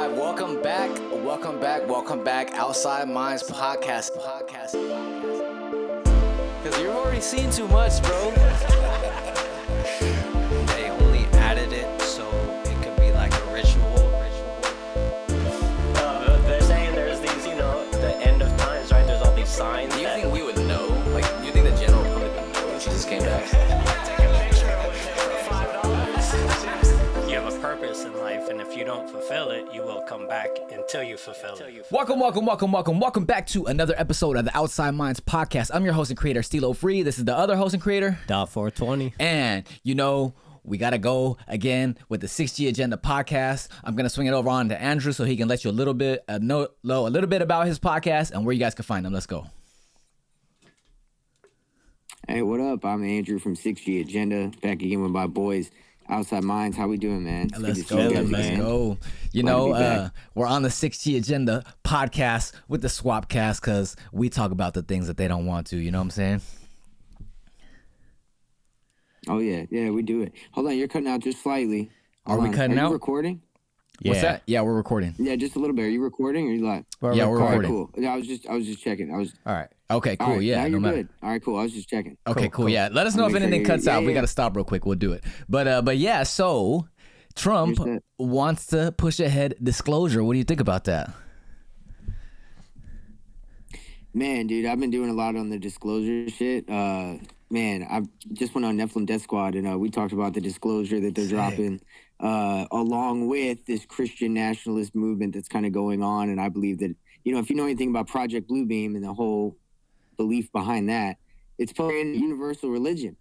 live. Welcome back. Outside Minds podcast. Because you've already seen too much, bro. They only added it so it could be like a ritual. They're saying there's these, the end of times, right? There's all these signs. Do you think we would know? Like, do you think the general public would know if Jesus came back? You have a purpose in life, and if you don't fulfill it, you will come back until you fulfill it. Welcome back to another episode of the Outside Minds podcast. I'm your host and creator, Stilo Free. This is the other host and creator, .420. And, we got to go again with the 6GAgenda podcast. I'm going to swing it over on to Andrew so he can let you a little bit about his podcast and where you guys can find him. Let's go. Hey, what up? I'm Andrew from 6GAgenda, back again with my boys, Outside Minds. How we doing, man? Let's go. We're on the 6GAgenda podcast with the Swapcast because we talk about the things that they don't want to. You know what I'm saying? Oh, yeah, we do it. Hold on, you're cutting out just slightly. Are we cutting out? Are you recording? Yeah. What's that? Yeah, we're recording. Yeah, just a little bit. Are you recording or are you live? We're recording. All right, cool. Yeah, I was just checking. All right. Okay, cool. All right, yeah, now you're matter. good. All right, cool. I was just checking. Okay, cool. Yeah, let us know if anything cuts out. We got to stop real quick. We'll do it. But yeah, so Trump wants to push ahead disclosure. What do you think about that? Man, dude, I've been doing a lot on the disclosure shit. Man, I just went on Nephilim Death Squad, and we talked about the disclosure that they're dropping, along with this Christian nationalist movement that's kind of going on. And I believe that, if you know anything about Project Bluebeam and the whole belief behind that, it's playing universal religion.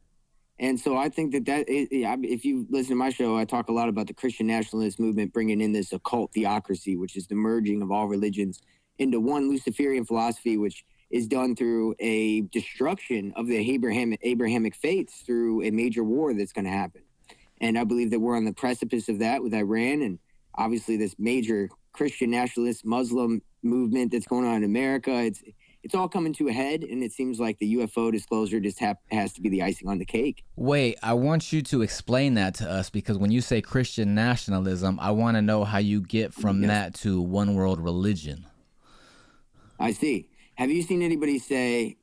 And so I think that if you listen to my show, I talk a lot about the Christian nationalist movement bringing in this occult theocracy, which is the merging of all religions into one Luciferian philosophy, which is done through a destruction of the Abrahamic faiths through a major war that's going to happen. And I believe that we're on the precipice of that with Iran and obviously this major Christian nationalist Muslim movement that's going on in America. It's all coming to a head, and it seems like the UFO disclosure just has to be the icing on the cake. Wait, I want you to explain that to us, because when you say Christian nationalism, I want to know how you get from that to one world religion. I see. Have you seen anybody say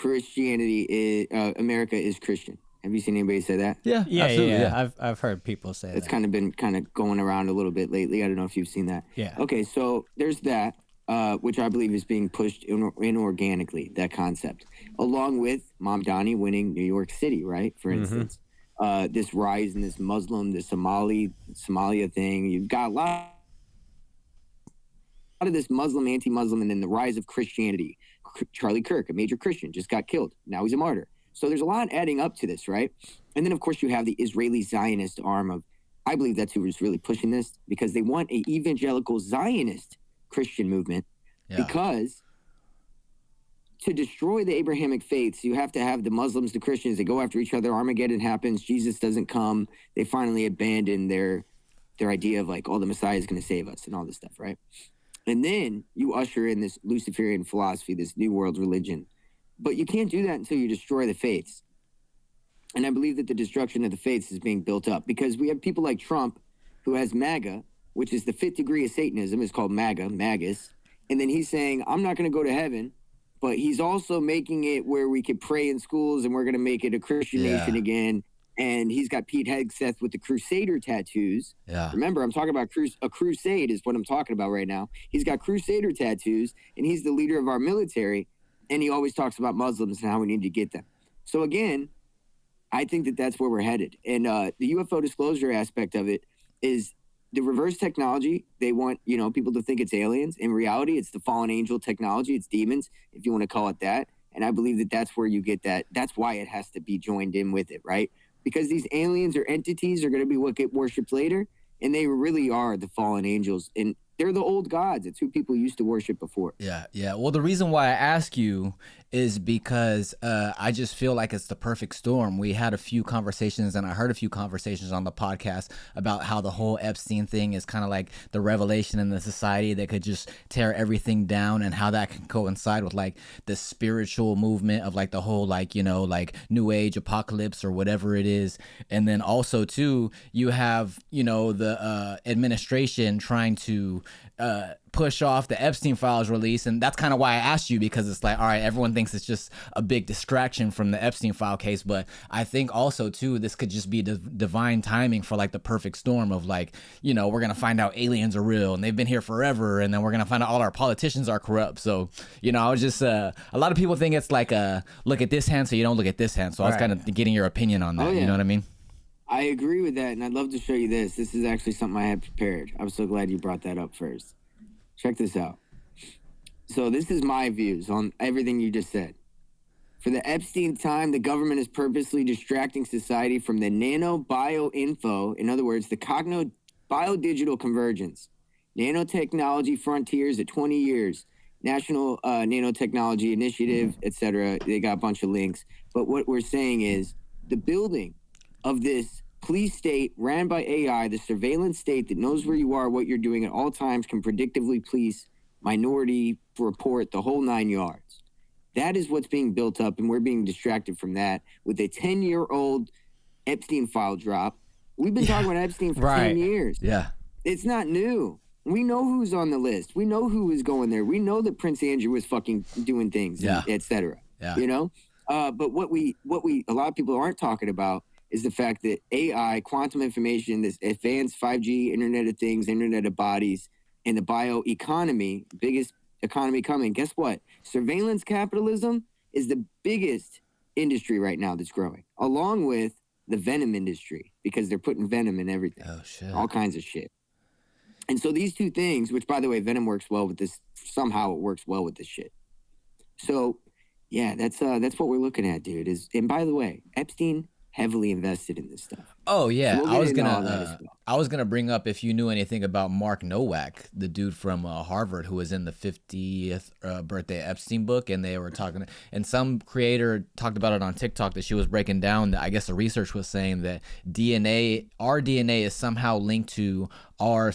America is Christian? Have you seen anybody say that? Yeah, absolutely. Yeah. I've heard people say that. It's kind of been going around a little bit lately. I don't know if you've seen that. Yeah. Okay, so there's that, which I believe is being pushed inorganically, that concept, along with Mamdani winning New York City, right? For instance, this rise in this Muslim, the Somalia thing. You've got a lot of this Muslim, anti-Muslim, and then the rise of Christianity. Charlie Kirk, a major Christian, just got killed. Now he's a martyr. So there's a lot adding up to this, right? And then, of course, you have the Israeli Zionist arm of, I believe that's who is really pushing this, because they want an evangelical Zionist Christian movement, because to destroy the Abrahamic faiths, you have to have the Muslims, the Christians, they go after each other. Armageddon happens. Jesus doesn't come. They finally abandon their idea of like, the Messiah is going to save us and all this stuff, right? And then you usher in this Luciferian philosophy, this new world religion. But you can't do that until you destroy the faiths. And I believe that the destruction of the faiths is being built up because we have people like Trump, who has MAGA, which is the fifth degree of Satanism. It's called MAGA, Magus. And then he's saying, I'm not going to go to heaven. But he's also making it where we could pray in schools and we're going to make it a Christian nation again. And he's got Pete Hegseth with the Crusader tattoos. Yeah. Remember, I'm talking about a crusade is what I'm talking about right now. He's got Crusader tattoos, and he's the leader of our military. And he always talks about Muslims and how we need to get them. So again, I think that that's where we're headed. And the UFO disclosure aspect of it is the reverse technology. They want, people to think it's aliens. In reality, it's the fallen angel technology. It's demons, if you want to call it that. And I believe that that's where you get that. That's why it has to be joined in with it, right? Because these aliens or entities are going to be what get worshipped later, and they really are the fallen angels, and they're the old gods. It's who people used to worship before. Yeah. Well, the reason why I ask you is because I just feel like it's the perfect storm. We had a few conversations, and I heard a few conversations on the podcast about how the whole Epstein thing is kind of like the revelation in the society that could just tear everything down, and how that can coincide with like the spiritual movement of like the whole like new age apocalypse or whatever it is. And then also too, you have the administration trying to push off the Epstein files release. And that's kind of why I asked you, because it's like, all right, everyone thinks it's just a big distraction from the Epstein file case. But I think also, too, this could just be divine timing for like the perfect storm of like, you know, we're going to find out aliens are real and they've been here forever. And then we're going to find out all our politicians are corrupt. So, you know, I was just, a lot of people think it's like, look at this hand so you don't look at this hand. So I was kind of getting your opinion on that. Oh, yeah. You know what I mean? I agree with that, and I'd love to show you this. This is actually something I had prepared. I'm so glad you brought that up first. Check this out. So this is my views on everything you just said. For the Epstein time, the government is purposely distracting society from the nano-bio-info, in other words, the cogno-biodigital convergence, nanotechnology frontiers at 20 years, National Nanotechnology Initiative, etc. They got a bunch of links. But what we're saying is the building of this police state ran by AI, the surveillance state that knows where you are, what you're doing at all times, can predictively police, minority report, the whole 9 yards. That is what's being built up, and we're being distracted from that with a 10-year-old Epstein file drop. We've been talking about Epstein for 10 years. Yeah. It's not new. We know who's on the list. We know who is going there. We know that Prince Andrew was fucking doing things, et cetera. Yeah. You know? But what we a lot of people aren't talking about is the fact that AI, quantum information, this advanced 5G, Internet of Things, Internet of Bodies, and the bioeconomy, biggest economy coming. Guess what? Surveillance capitalism is the biggest industry right now that's growing, along with the venom industry, because they're putting venom in everything. Oh, shit. All kinds of shit. And so these two things, which, by the way, venom works well with this. Somehow it works well with this shit. So, yeah, that's what we're looking at, dude. And by the way, Epstein heavily invested in this stuff. Oh yeah, So I was gonna bring up if you knew anything about Mark Nowak, the dude from Harvard who was in the 50th birthday Epstein book, and they were talking, and some creator talked about it on TikTok that she was breaking down. That I guess the research was saying that our DNA is somehow linked to our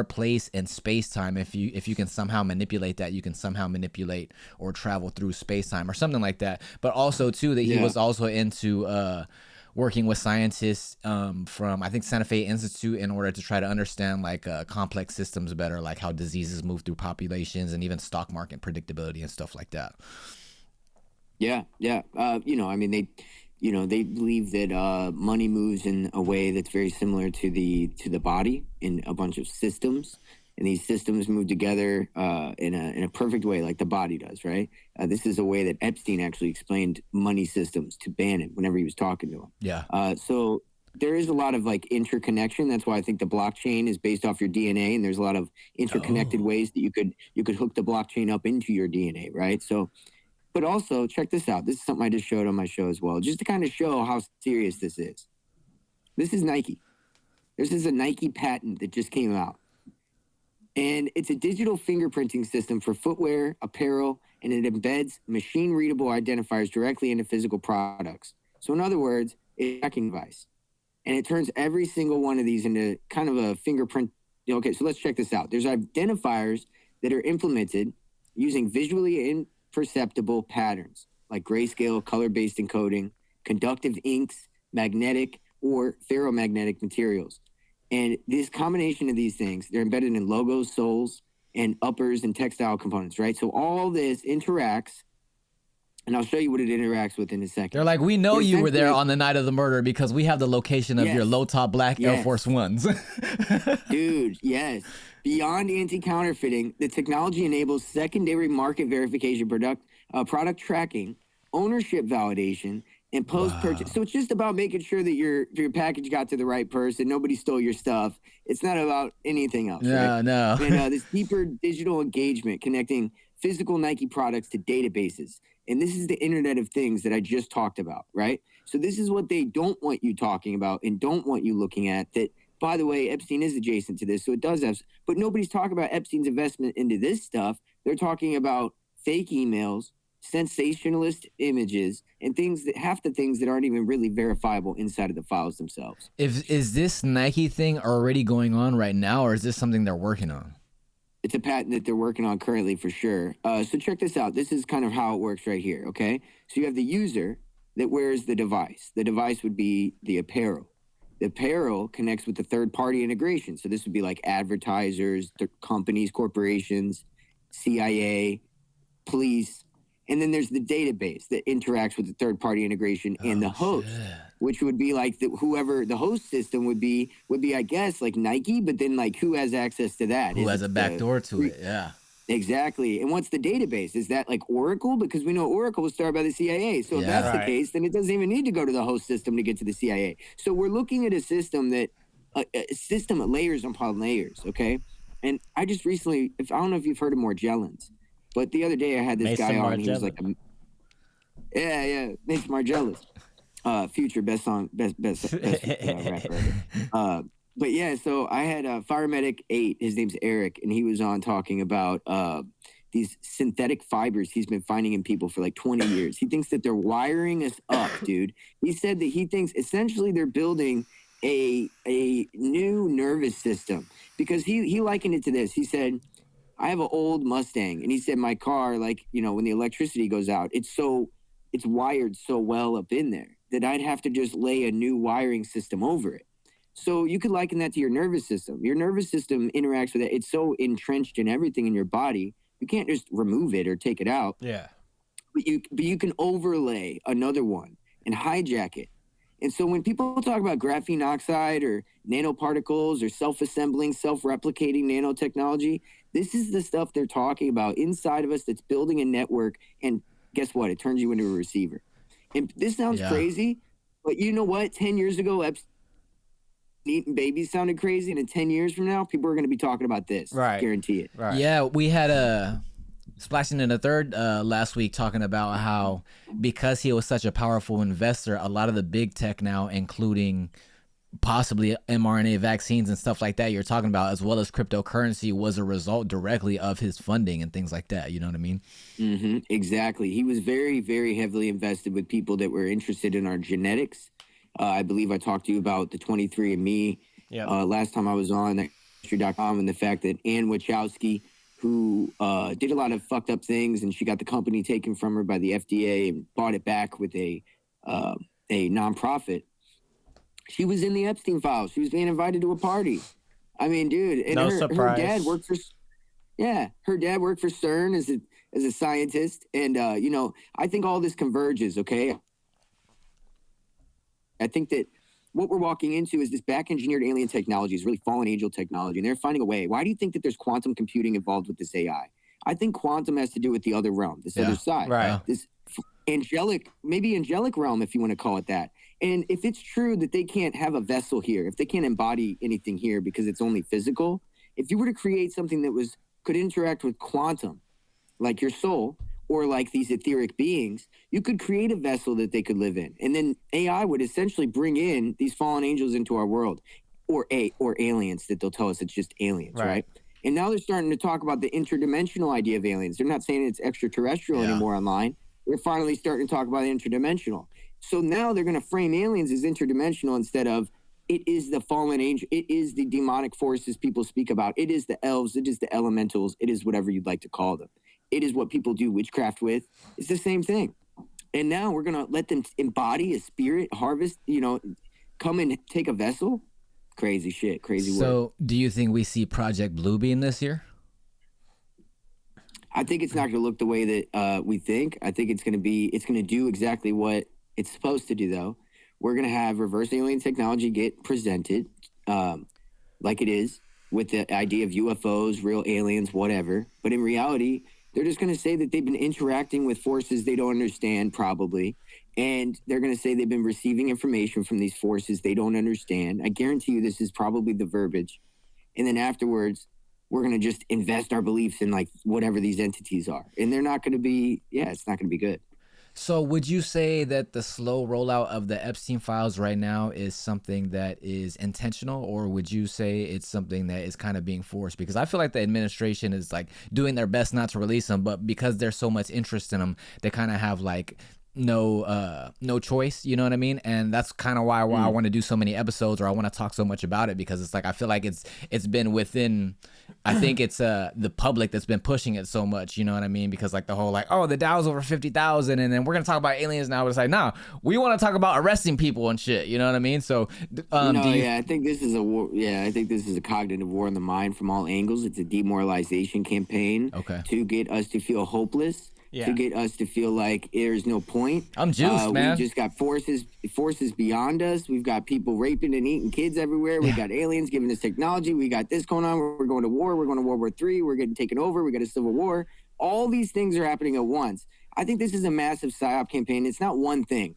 place in space time. If you can somehow manipulate that, you can somehow manipulate or travel through space time or something like that. But also too that he was also into working with scientists from I think Santa Fe Institute in order to try to understand like complex systems better, like how diseases move through populations and even stock market predictability and stuff like that. Yeah. You know, I mean, they believe that money moves in a way that's very similar to the body in a bunch of systems, and these systems move together in a perfect way, like the body does, right? This is a way that Epstein actually explained money systems to Bannon whenever he was talking to him. Yeah. So there is a lot of like interconnection. That's why I think the blockchain is based off your DNA, and there's a lot of interconnected ways that you could hook the blockchain up into your DNA, right? So, but also check this out. This is something I just showed on my show as well, just to kind of show how serious this is. This is Nike. This is a Nike patent that just came out. And it's a digital fingerprinting system for footwear, apparel, and it embeds machine-readable identifiers directly into physical products. So in other words, it's a tracking device. And it turns every single one of these into kind of a fingerprint. Okay, so let's check this out. There's identifiers that are implemented using visually imperceptible patterns, like grayscale, color-based encoding, conductive inks, magnetic or ferromagnetic materials. And this combination of these things, they're embedded in logos, soles, and uppers and textile components, right? So all this interacts, and I'll show you what it interacts with in a second. They're like, we know you were there on the night of the murder because we have the location of your low-top black Air Force Ones. Dude, yes. Beyond anti-counterfeiting, the technology enables secondary market verification, product tracking, ownership validation, and post-purchase. So it's just about making sure that your package got to the right person. Nobody stole your stuff. It's not about anything else. No. And this deeper digital engagement connecting physical Nike products to databases. And this is the Internet of Things that I just talked about, right? So this is what they don't want you talking about and don't want you looking at. That, by the way, Epstein is adjacent to this, so it does have. But nobody's talking about Epstein's investment into this stuff. They're talking about fake emails, sensationalist images, and half the things that aren't even really verifiable inside of the files themselves. Is this Nike thing already going on right now, or is this something they're working on? It's a patent that they're working on currently for sure. So check this out. This is kind of how it works right here, okay? So you have the user that wears the device. The device would be the apparel. The apparel connects with the third-party integration. So this would be like advertisers, companies, corporations, CIA, police. And then there's the database that interacts with the third-party integration and the host, which would be like whoever the host system would be, I guess, like Nike, but then like who has access to that? Who has a backdoor to it? Yeah. Exactly. And what's the database? Is that like Oracle? Because we know Oracle was started by the CIA. So if that's the case, then it doesn't even need to go to the host system to get to the CIA. So we're looking at a system that, a system of layers upon layers, okay? And I just recently, I don't know if you've heard of Margellans, but the other day I had this guy on, he was like, Mason Margellans. Future, best rapper ever. But yeah, so I had Fire Medic 8, his name's Eric, and he was on talking about these synthetic fibers he's been finding in people for like 20 years. He thinks that they're wiring us up, dude. He said that he thinks essentially they're building a new nervous system, because he likened it to this. He said, I have an old Mustang, and he said my car, like, you know, when the electricity goes out, it's wired so well up in there that I'd have to just lay a new wiring system over it. So you could liken that to your nervous system. Your nervous system interacts with it. It's so entrenched in everything in your body, you can't just remove it or take it out. Yeah. But you can overlay another one and hijack it. And so when people talk about graphene oxide or nanoparticles or self-assembling, self-replicating nanotechnology, this is the stuff they're talking about inside of us that's building a network. And guess what? It turns you into a receiver. And this sounds crazy, but you know what? 10 years ago, Epstein eating babies sounded crazy, and in 10 years from now, people are going to be talking about this. Right. Guarantee it. Right. Yeah, we had Splashing in the Third last week talking about how because he was such a powerful investor, a lot of the big tech now, including possibly mRNA vaccines and stuff like that you're talking about, as well as cryptocurrency, was a result directly of his funding and things like that. You know what I mean? Mm-hmm. Exactly. He was very, very heavily invested with people that were interested in our genetics. I believe I talked to you about the 23andMe last time I was on history.com, and the fact that Ann Wachowski, who did a lot of fucked up things, and she got the company taken from her by the FDA and bought it back with a nonprofit. She was in the Epstein files. She was being invited to a party. I mean, dude, and her dad worked for CERN as a scientist, and you know, I think all this converges. Okay, I think that what we're walking into is this back-engineered alien technology, is really fallen angel technology, and they're finding a way. Why do you think that there's quantum computing involved with this AI? I think quantum has to do with the other realm, this other side, right? This angelic realm, if you want to call it that. And if it's true that they can't have a vessel here, if they can't embody anything here because it's only physical, if you were to create something that could interact with quantum, like your soul, or like these etheric beings, you could create a vessel that they could live in. And then AI would essentially bring in these fallen angels into our world, or aliens that they'll tell us it's just aliens, right? And now they're starting to talk about the interdimensional idea of aliens. They're not saying it's extraterrestrial anymore online. They're finally starting to talk about interdimensional. So now they're going to frame aliens as interdimensional instead of it is the fallen angel. It is the demonic forces people speak about. It is the elves. It is the elementals. It is whatever you'd like to call them. It is what people do witchcraft with. It's the same thing. And now we're going to let them embody a spirit, harvest, you know, come and take a vessel. Crazy shit. Crazy work. So do you think we see Project Bluebeam this year? I think it's not going to look the way that we think. I think it's going to do exactly what it's supposed to do, though. We're going to have reverse alien technology get presented like it is, with the idea of UFOs, real aliens, whatever. But in reality, they're just going to say that they've been interacting with forces they don't understand, probably. And they're going to say they've been receiving information from these forces they don't understand. I guarantee you this is probably the verbiage. And then afterwards, we're going to just invest our beliefs in like whatever these entities are. And they're not going to be, it's not going to be good. So would you say that the slow rollout of the Epstein files right now is something that is intentional, or would you say it's something that is kind of being forced? Because I feel like the administration is like doing their best not to release them, but because there's so much interest in them, they kind of have like no choice, you know what I mean? And that's kind of why I want to do so many episodes, or I want to talk so much about it, because it's like I feel like it's been within, I think it's the public that's been pushing it so much, you know what I mean? Because like the whole like, oh, the Dow's over 50,000 and then we're gonna talk about aliens now, but it's like, nah, we want to talk about arresting people and shit, you know what I mean? So I think this is a war. Yeah, I think this is a cognitive war in the mind from all angles. It's a demoralization campaign to get us to feel hopeless. Yeah. To get us to feel like there's no point. I'm juiced, man. We just got forces beyond us. We've got people raping and eating kids everywhere. We got aliens giving us technology. We got this going on. We're going to war. We're going to World War III. We're getting taken over. We got a civil war. All these things are happening at once. I think this is a massive psyop campaign. It's not one thing.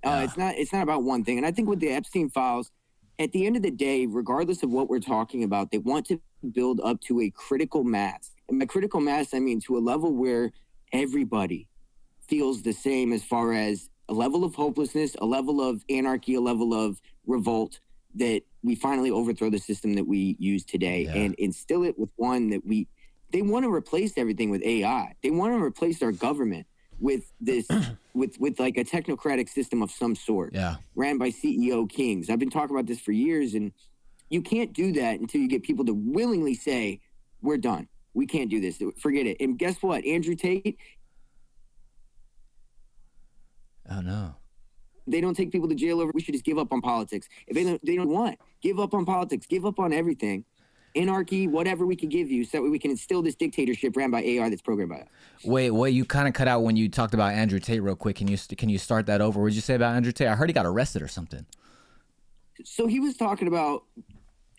It's not about one thing. And I think with the Epstein files, at the end of the day, regardless of what we're talking about, they want to build up to a critical mass. And by critical mass, I mean to a level where everybody feels the same as far as a level of hopelessness, a level of anarchy, a level of revolt, that we finally overthrow the system that we use today and instill it with one that they want to replace everything with AI. They want to replace our government with this, with like a technocratic system of some sort, ran by CEO kings. I've been talking about this for years, and you can't do that until you get people to willingly say, we're done. We can't do this. Forget it. And guess what? Andrew Tate. Oh, no. They don't take people to jail over. We should just give up on politics. If they don't want, give up on politics, give up on everything. Anarchy, whatever we can give you, so that we can instill this dictatorship ran by AI that's programmed by us. Wait, you kind of cut out when you talked about Andrew Tate real quick. Can you start that over? What did you say about Andrew Tate? I heard he got arrested or something. So he was talking about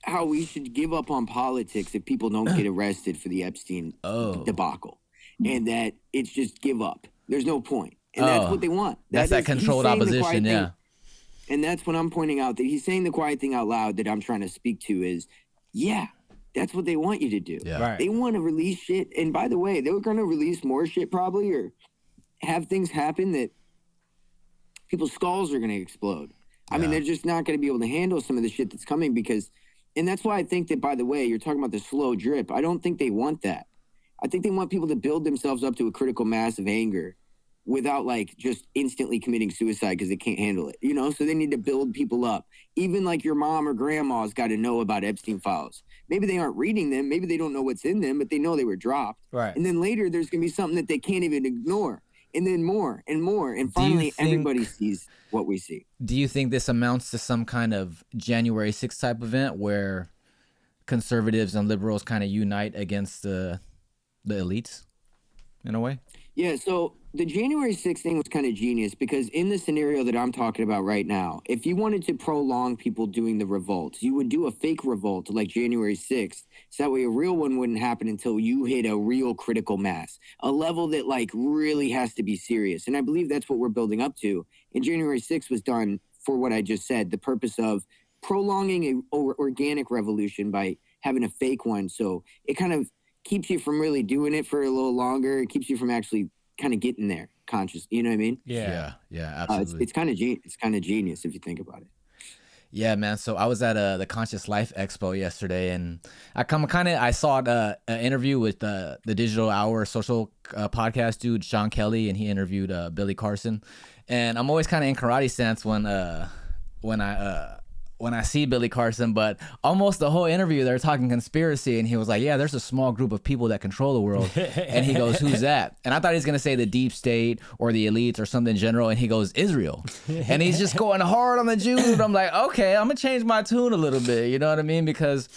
how we should give up on politics if people don't get arrested for the Epstein debacle, and that it's just give up. There's no point, and that's what they want. That's that controlled opposition, yeah. And that's when I'm pointing out that he's saying the quiet thing out loud that I'm trying to speak to is, that's what they want you to do. Yeah. Right. They want to release shit, and by the way, they were going to release more shit probably, or have things happen that people's skulls are going to explode. I mean, they're just not going to be able to handle some of the shit that's coming because. And that's why I think that, by the way, you're talking about the slow drip. I don't think they want that. I think they want people to build themselves up to a critical mass of anger without like just instantly committing suicide because they can't handle it, you know? So they need to build people up. Even like your mom or grandma's got to know about Epstein files. Maybe they aren't reading them. Maybe they don't know what's in them, but they know they were dropped. Right. And then later there's going to be something that they can't even ignore. And then more and more. And finally, everybody sees what we see. Do you think this amounts to some kind of January 6th type event where conservatives and liberals kind of unite against the elites in a way? Yeah, so the January 6th thing was kind of genius because in the scenario that I'm talking about right now, if you wanted to prolong people doing the revolt, you would do a fake revolt like January 6th. So that way a real one wouldn't happen until you hit a real critical mass, a level that like really has to be serious. And I believe that's what we're building up to. And January 6th was done for what I just said, the purpose of prolonging an organic revolution by having a fake one. So it kind of keeps you from really doing it for a little longer. It keeps you from actually kind of getting there conscious. You know what I mean? Yeah, absolutely. It's kind of genius if you think about it. Yeah, man. So I was at the Conscious Life Expo yesterday, and I saw an interview with the Digital Hour social podcast dude, Sean Kelly, and he interviewed Billy Carson. And I'm always kind of in karate stance when I see Billy Carson, but almost the whole interview they're talking conspiracy, and he was like, yeah, there's a small group of people that control the world. And he goes, who's that? And I thought he was going to say the deep state or the elites or something general, and he goes, Israel. And he's just going hard on the Jews. And I'm like, okay, I'm going to change my tune a little bit, you know what I mean? Because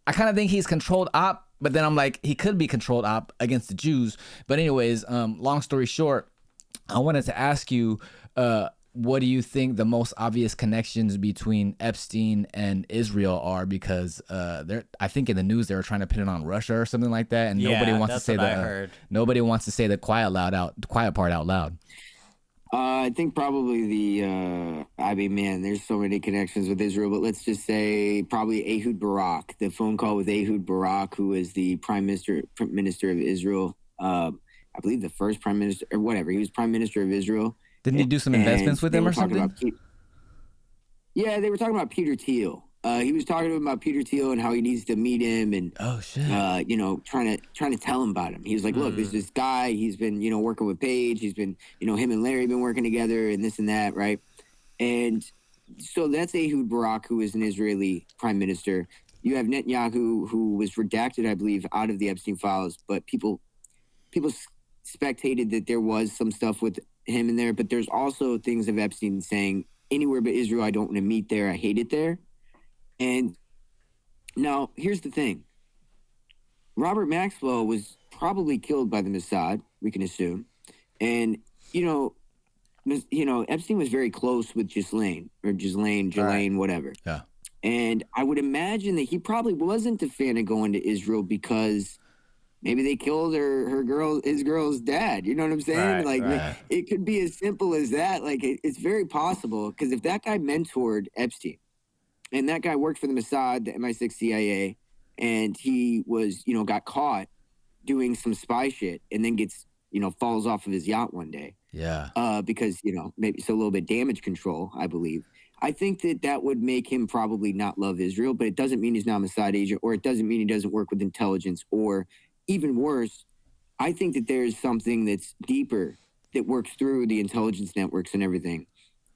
I kind of think he's controlled op, but then I'm like, he could be controlled op against the Jews. But anyways, long story short, I wanted to ask you, what do you think the most obvious connections between Epstein and Israel are? Because I think in the news they were trying to pin it on Russia or something like that, and nobody wants to say the quiet part out loud. I think probably there's so many connections with Israel, but let's just say probably Ehud Barak, the phone call with Ehud Barak, who is the prime minister of Israel. I believe the first prime minister or whatever. He was prime minister of Israel. Didn't he do some investments with him or something? Yeah, they were talking about Peter Thiel. He was talking to him about Peter Thiel and how he needs to meet him, and Oh shit. you know, trying to tell him about him. He was like, look, there's this guy. He's been, you know, working with Paige. He's been, you know, him and Larry been working together, and this and that, right? And so that's Ehud Barak, who is an Israeli prime minister. You have Netanyahu, who was redacted, I believe, out of the Epstein files, but people spectated that there was some stuff with him in there. But there's also things of Epstein saying, anywhere but Israel, I don't want to meet there. I hate it there. And now here's the thing. Robert Maxwell was probably killed by the Mossad, we can assume. And, you know, Epstein was very close with Ghislaine, whatever. Yeah. And I would imagine that he probably wasn't a fan of going to Israel because maybe they killed his girl's dad. You know what I'm saying? Right. It could be as simple as that. Like, it's very possible, because if that guy mentored Epstein, and that guy worked for the Mossad, the MI6 CIA, and he was, you know, got caught doing some spy shit, and then gets, you know, falls off of his yacht one day. Yeah. Because, you know, maybe it's a little bit damage control, I believe. I think that would make him probably not love Israel, but it doesn't mean he's not a Mossad agent, or it doesn't mean he doesn't work with intelligence, or even worse, I think that there's something that's deeper that works through the intelligence networks and everything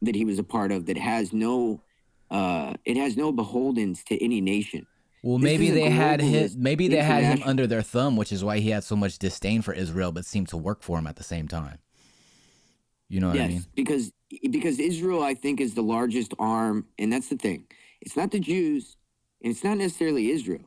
that he was a part of that has no beholdens to any nation. Well, This maybe is a they had globalist, him international- under their thumb, which is why he had so much disdain for Israel, but seemed to work for him at the same time. You know what I mean? because Israel, I think, is the largest arm, and that's the thing. It's not the Jews, and it's not necessarily Israel.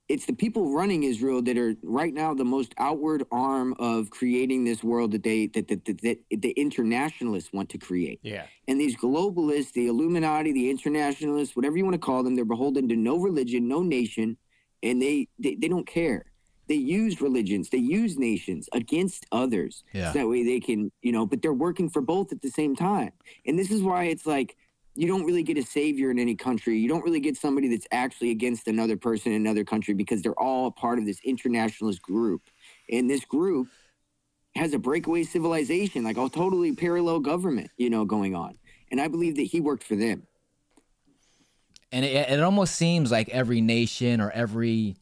It's the people running Israel that are right now the most outward arm of creating this world that the internationalists want to create. Yeah. And these globalists, the Illuminati, the internationalists, whatever you want to call them, they're beholden to no religion, no nation, and they don't care. They use religions, they use nations against others. Yeah. So that way they can, you know, but they're working for both at the same time. And this is why it's like, you don't really get a savior in any country. You don't really get somebody that's actually against another person in another country, because they're all a part of this internationalist group. And this group has a breakaway civilization, like a totally parallel government, you know, going on. And I believe that he worked for them. And it almost seems like every nation or every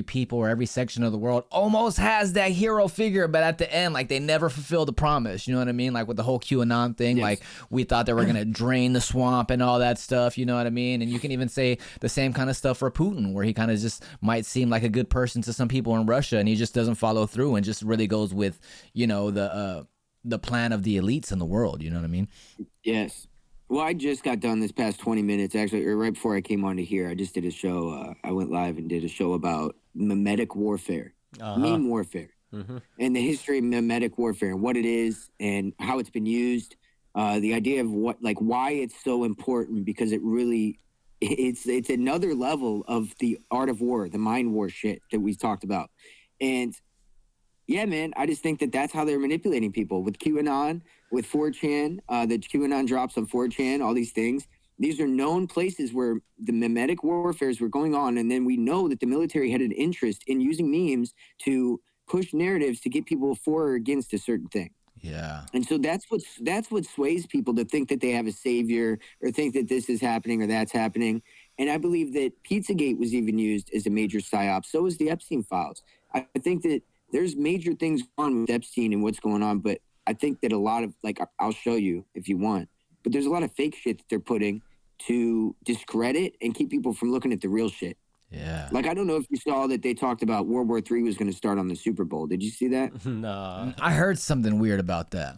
people or every section of the world almost has that hero figure, but at the end, like, they never fulfill the promise. You know what I mean? Like with the whole QAnon thing, Yes. like we thought they were going to drain the swamp and all that stuff. You know what I mean? And you can even say the same kind of stuff for Putin, where he kind of just might seem like a good person to some people in Russia, and he just doesn't follow through and just really goes with, you know, the plan of the elites in the world. You know what I mean? Yes. Well, I just got done this past 20 minutes, actually, or right before I came on to here. I just did a show. I went live and did a show about mimetic warfare, meme warfare, and the history of mimetic warfare and what it is and how it's been used. The idea of why it's so important, because it really, it's another level of the art of war, the mind war shit that we talked about. And yeah, man, I just think that that's how they're manipulating people with QAnon, with 4chan, the QAnon drops on 4chan, all these things. These are known places where the mimetic warfares were going on. And then we know that the military had an interest in using memes to push narratives to get people for or against a certain thing. Yeah. And so that's what sways people to think that they have a savior, or think that this is happening or that's happening. And I believe that Pizzagate was even used as a major psyop. So is the Epstein files. I think that there's major things going on with Epstein and what's going on, but I think that a lot of, like, I'll show you if you want, but there's a lot of fake shit that they're putting to discredit and keep people from looking at the real shit. Yeah. Like, I don't know if you saw that they talked about World War III was going to start on the Super Bowl. Did you see that? No. I heard something weird about that.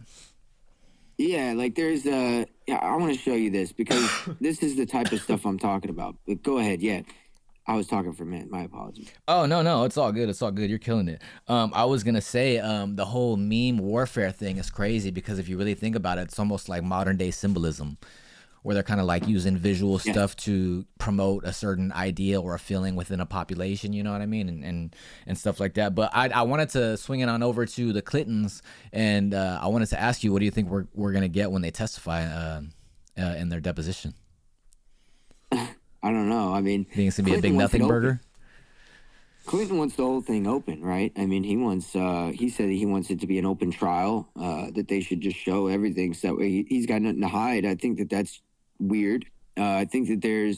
Yeah, like there's I want to show you this, because this is the type of stuff I'm talking about. But go ahead. Yeah. I was talking for a minute. My apologies. Oh, no, it's all good. It's all good. You're killing it. I was going to say the whole meme warfare thing is crazy, because if you really think about it, it's almost like modern day symbolism, where they're kind of like using visual stuff to promote a certain idea or a feeling within a population, you know what I mean? And stuff like that. But I wanted to swing it on over to the Clintons, and I wanted to ask you, what do you think we're going to get when they testify in their deposition? I don't know. I mean, Think it's going to be a big nothing burger? Clinton wants the whole thing open, right? I mean, he said he wants it to be an open trial, that they should just show everything, so that way he's got nothing to hide. I think that that's weird. I think that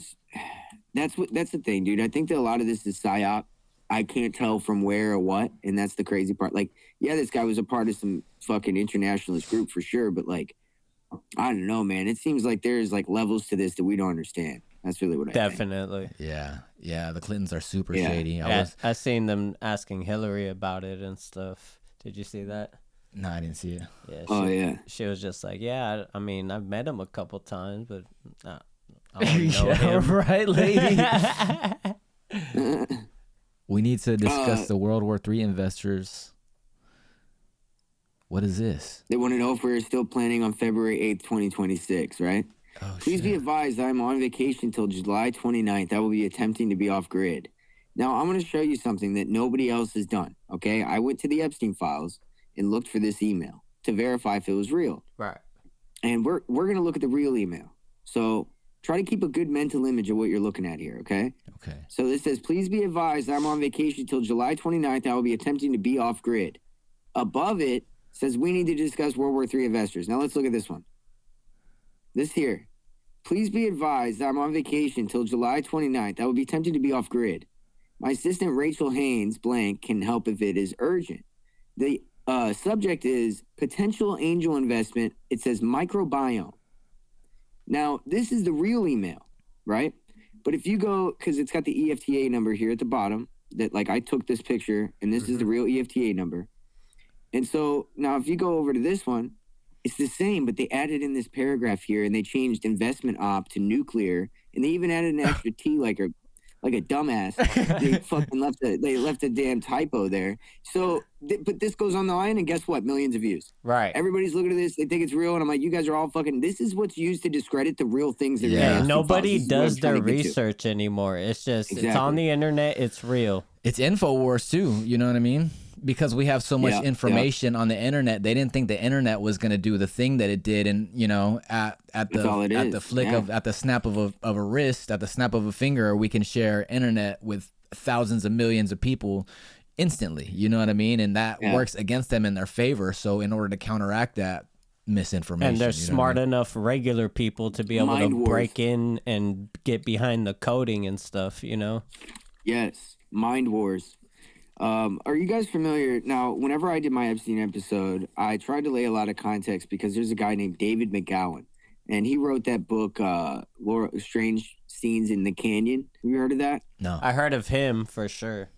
That's the thing, dude. I think that a lot of this is psyop. I can't tell from where or what, and that's the crazy part. Like, yeah, this guy was a part of some fucking internationalist group for sure, but like, I don't know, man. It seems like there's like levels to this that we don't understand. That's really what I think. Definitely. Yeah. The Clintons are super shady. I seen them asking Hillary about it and stuff. Did you see that? No, I didn't see it. Yeah. She was just like, yeah. I mean, I've met him a couple times, but I don't know him. Right, lady. We need to discuss the World War III investors. What is this? They want to know if we're still planning on February 8th, 2026, right? Oh, Please be advised I'm on vacation until July 29th. I will be attempting to be off grid. Now, I'm going to show you something that nobody else has done, okay? I went to the Epstein files and looked for this email to verify if it was real. Right. And we're going to look at the real email. So try to keep a good mental image of what you're looking at here, okay? Okay. So this says, please be advised I'm on vacation until July 29th. I will be attempting to be off grid. Above it says we need to discuss World War III investors. Now let's look at this one. This here. Please be advised I'm on vacation until July 29th. I will be attempting to be off grid. My assistant Rachel Haynes blank can help if it is urgent. The subject is potential angel investment. It says microbiome. Now, this is the real email, right? But if you go, because it's got the EFTA number here at the bottom, that like I took this picture and this is the real EFTA number. And so now if you go over to this one, it's the same, but they added in this paragraph here and they changed investment op to nuclear. And they even added an extra T like a dumbass. They fucking left a damn typo there. So, but this goes on the line and guess what? Millions of views. Right. Everybody's looking at this. They think it's real. And I'm like, you guys are all fucking, this is what's used to discredit the real things. That Yeah. Nobody does their research anymore. It's just, it's on the internet. It's real. It's InfoWars too. You know what I mean? Because we have so much information on the internet, they didn't think the internet was going to do the thing that it did, and you know, at the flick of at the snap of a wrist, at the snap of a finger, we can share internet with thousands of millions of people instantly. You know what I mean? And that works against them in their favor. So in order to counteract that misinformation, and they're smart enough regular people to be able to break in and get behind the coding and stuff. You know? Yes, mind wars. Are you guys familiar? Now, whenever I did my Epstein episode, I tried to lay a lot of context because there's a guy named David McGowan, and he wrote that book, Strange Scenes in the Canyon. Have you heard of that? No. I heard of him for sure.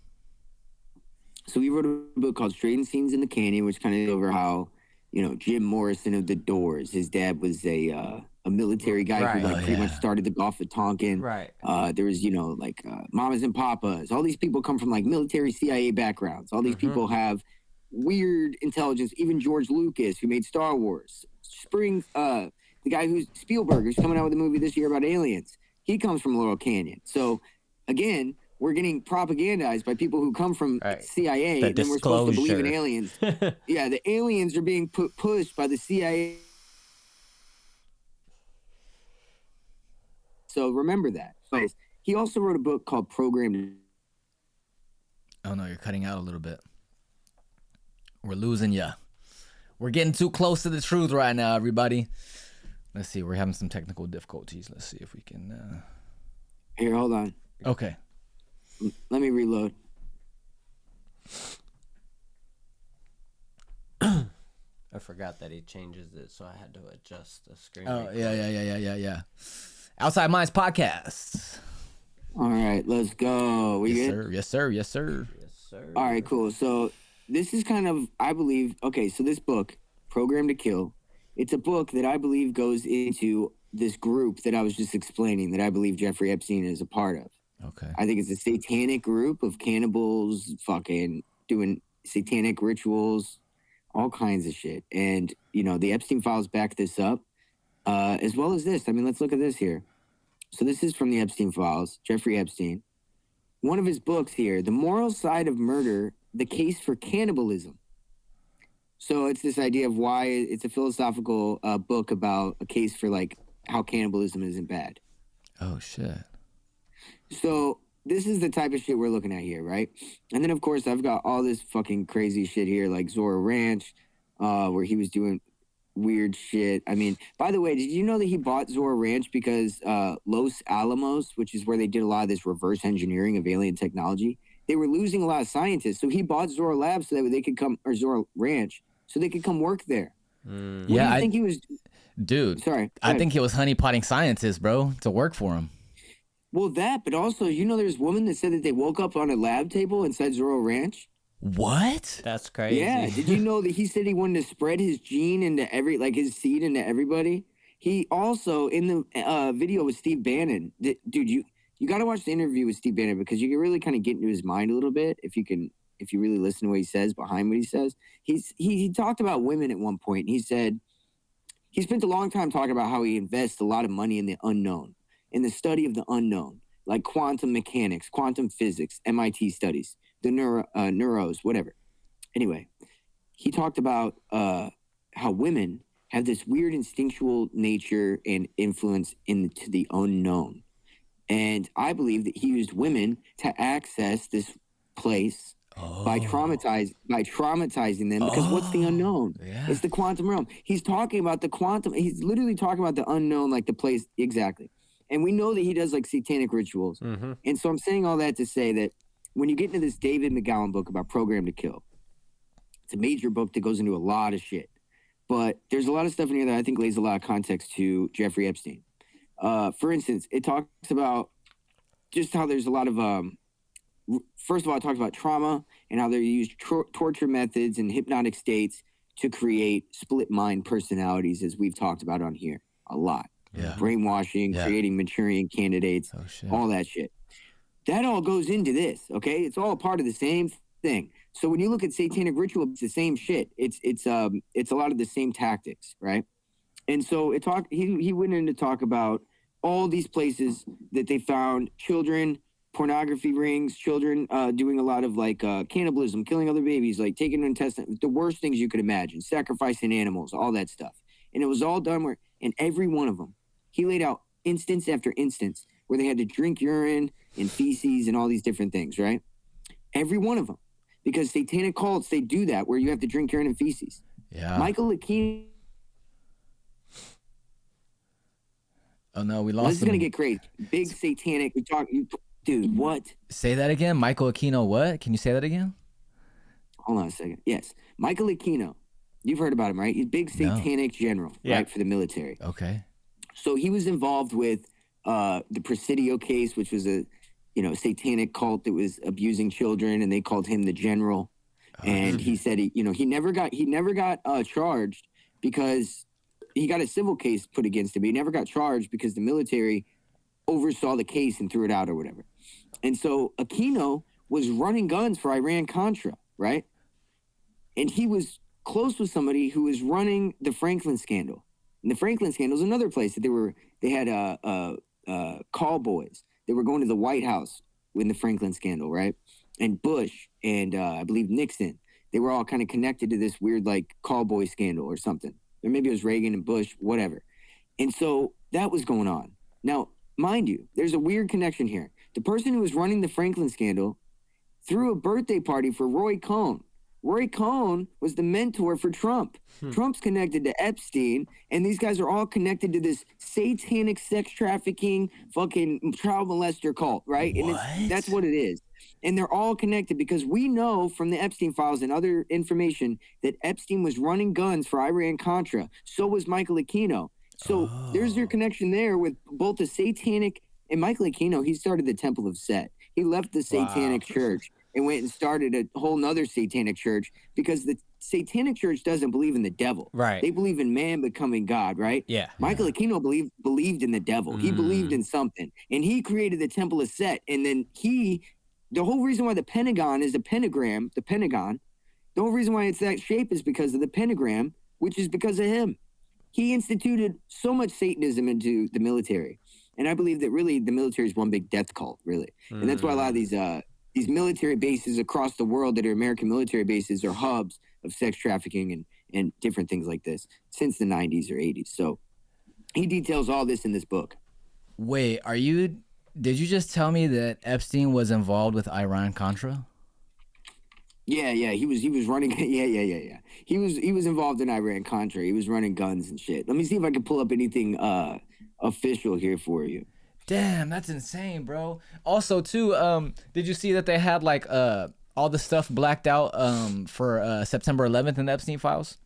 So he wrote a book called Strange Scenes in the Canyon, which kind of over how, you know, Jim Morrison of the Doors, his dad was a military guy who pretty much started the Gulf of Tonkin. Right. There was, you know, like Mamas and Papas. All these people come from like military CIA backgrounds. All these people have weird intelligence. Even George Lucas, who made Star Wars. The guy who's Spielberg, who's coming out with a movie this year about aliens. He comes from Laurel Canyon. So, again, we're getting propagandized by people who come from CIA. The and then we're supposed to believe in aliens. Yeah, the aliens are being pushed by the CIA. So remember that. He also wrote a book called Programmed. Oh no, you're cutting out a little bit. We're losing ya. We're getting too close to the truth right now, everybody. Let's see. We're having some technical difficulties. Let's see if we can. Here, hold on. Okay. Let me reload. I forgot that he changes it, so I had to adjust the screen. Oh, yeah. Outside Minds Podcast. All right, let's go. We Yes, good? sir. Yes, sir. Yes, sir. Yes, sir. All right, cool. So this is kind of, I believe, okay, so this book, Programmed to Kill, it's a book that I believe goes into this group that I was just explaining that I believe Jeffrey Epstein is a part of. Okay. I think it's a satanic group of cannibals fucking doing satanic rituals, all kinds of shit. And, you know, the Epstein files back this up, as well as this. I mean, let's look at this here. So this is from the Epstein files, Jeffrey Epstein. One of his books here, The Moral Side of Murder, The Case for Cannibalism. So it's this idea of why it's a philosophical book about a case for like how cannibalism isn't bad. Oh, shit. So this is the type of shit we're looking at here, right? And then, of course, I've got all this fucking crazy shit here, like Zora Ranch, where he was doing weird shit. I mean, by the way, did you know that he bought Zora Ranch because Los Alamos, which is where they did a lot of this reverse engineering of alien technology, they were losing a lot of scientists. So he bought Zora Labs so that they could come, or Zora Ranch, so they could come work there. What do you think he was? Dude, Sorry. I think he was honeypotting scientists, bro, to work for him. Well, that, but also, there's a woman that said that they woke up on a lab table inside Zora Ranch. What? That's crazy. Yeah. Did you know that he said he wanted to spread his gene into his seed into everybody? He also, in the video with Steve Bannon, dude, you got to watch the interview with Steve Bannon because you can really kind of get into his mind a little bit if you really listen to what he says behind what he says. He talked about women at one point, and he said he spent a long time talking about how he invests a lot of money in the unknown, in the study of the unknown, like quantum mechanics, quantum physics, MIT studies, the neuros, whatever. Anyway, he talked about how women have this weird instinctual nature and influence into the unknown. And I believe that he used women to access this place by traumatizing them, because what's the unknown? Yeah. It's the quantum realm. He's talking about the quantum. He's literally talking about the unknown, like the place. Exactly. And we know that he does like satanic rituals. Mm-hmm. And so I'm saying all that to say that when you get into this David McGowan book about Program to Kill, it's a major book that goes into a lot of shit. But there's a lot of stuff in here that I think lays a lot of context to Jeffrey Epstein. For instance, it talks about just how there's a lot of, first of all, it talks about trauma and how they use torture methods and hypnotic states to create split mind personalities, as we've talked about on here a lot. Yeah. Brainwashing, creating Manchurian candidates, all that shit. That all goes into this, okay? It's all part of the same thing. So when you look at satanic ritual, it's the same shit. It's a lot of the same tactics, right? And so he went in to talk about all these places that they found children, pornography rings, children doing a lot of like cannibalism, killing other babies, like taking an intestine, the worst things you could imagine, sacrificing animals, all that stuff. And it was all done and every one of them, he laid out instance after instance where they had to drink urine and feces and all these different things, right? Every one of them. Because satanic cults, they do that where you have to drink urine and feces. Yeah. Michael Aquino. Oh no, we lost. This is gonna get crazy. Big satanic. Dude, what? Say that again, Michael Aquino. What? Can you say that again? Hold on a second. Yes, Michael Aquino. You've heard about him, right? He's a big satanic general, right, for the military. Okay. So he was involved with the Presidio case, which was a satanic cult that was abusing children, and they called him the general. And he said he never got charged because he got a civil case put against him. He never got charged because the military oversaw the case and threw it out or whatever. And so Aquino was running guns for Iran-Contra, right? And he was close with somebody who was running the Franklin scandal. And the Franklin scandal is another place that they had call boys. They were going to the White House in the Franklin scandal, right? And Bush and I believe Nixon, they were all kind of connected to this weird like call boy scandal or something. Or maybe it was Reagan and Bush, whatever. And so that was going on. Now, mind you, there's a weird connection here. The person who was running the Franklin scandal threw a birthday party for Roy Cohn. Roy Cohn was the mentor for Trump. Trump's connected to Epstein, and these guys are all connected to this satanic sex trafficking fucking child molester cult, right? What? And that's what it is. And they're all connected because we know from the Epstein files and other information that Epstein was running guns for Iran-Contra. So was Michael Aquino. So there's your connection there with both the satanic and Michael Aquino. He started the Temple of Set. He left the satanic church and went and started a whole nother satanic church because the satanic church doesn't believe in the devil. Right. They believe in man becoming God, right? Yeah. Michael Aquino believed in the devil. He believed in something. And he created the Temple of Set. And then the whole reason why the Pentagon is a pentagram, the whole reason why it's that shape is because of the pentagram, which is because of him. He instituted so much Satanism into the military. And I believe that really the military is one big death cult, really. And that's why a lot of these military bases across the world that are American military bases are hubs of sex trafficking and different things like this since the 90s or 80s. So he details all this in this book. Wait, did you just tell me that Epstein was involved with Iran-Contra? Yeah, he was running. Yeah. He was involved in Iran-Contra. He was running guns and shit. Let me see if I can pull up anything official here for you. Damn, that's insane, bro. Also, too, did you see that they had like all the stuff blacked out for September 11th in the Epstein files?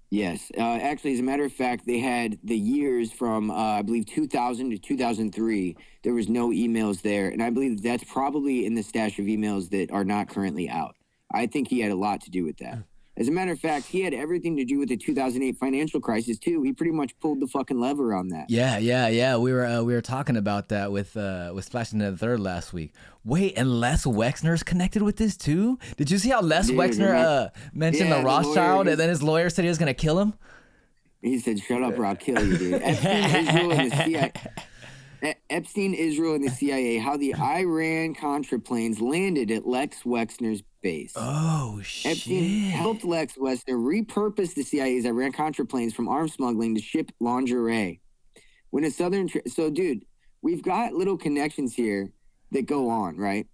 Yes. Actually, as a matter of fact, they had the years from, I believe, 2000 to 2003. There was no emails there. And I believe that's probably in the stash of emails that are not currently out. I think he had a lot to do with that. As a matter of fact, he had everything to do with the 2008 financial crisis, too. He pretty much pulled the fucking lever on that. Yeah. We were talking about that with Splash in the Third last week. Wait, and Les Wexner's connected with this too? Did you see how Les Wexner mentioned the Rothschild, and then his lawyer said he was gonna kill him? He said, "Shut up, or I'll kill you, dude." Epstein, Israel, and the CIA. How the Iran-Contra planes landed at Lex Wexner's base. Oh shit! Epstein helped Lex Wexner repurpose the CIA's Iran-Contra planes from arms smuggling to ship lingerie. When a so, dude, we've got little connections here that go on, right?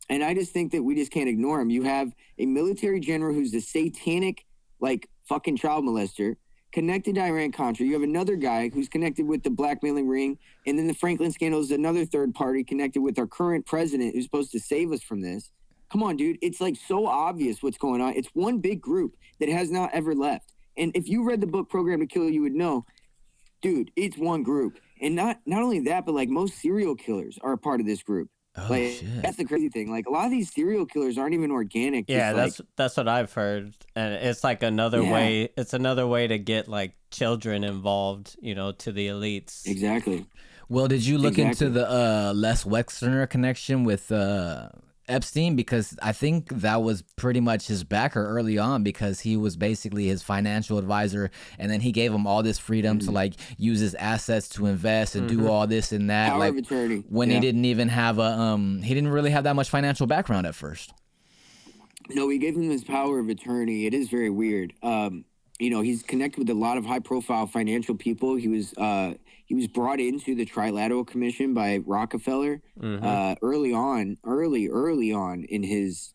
And I just think that we just can't ignore them. You have a military general who's a satanic, like, fucking child molester connected to Iran-Contra. You have another guy who's connected with the blackmailing ring. And then the Franklin scandal is another third party connected with our current president who's supposed to save us from this. Come on, dude. It's like so obvious what's going on. It's one big group that has not ever left. And if you read the book Program to Kill, you would know, dude, it's one group. And not only that, but like most serial killers are a part of this group. Oh, like shit. That's the crazy thing. Like a lot of these serial killers aren't even organic. Yeah, Just, that's what I've heard, and it's like another way. It's another way to get like children involved, you know, to the elites. Exactly. Well, did you look into the Les Wexner connection with Epstein? Because I think that was pretty much his backer early on, because he was basically his financial advisor, and then he gave him all this freedom to like use his assets to invest and do all this and that. Power like of attorney. When he didn't even have a he didn't really have that much financial background at first. No, we gave him his power of attorney. It is very weird. You know, he's connected with a lot of high-profile financial people. He was brought into the Trilateral Commission by Rockefeller early on in his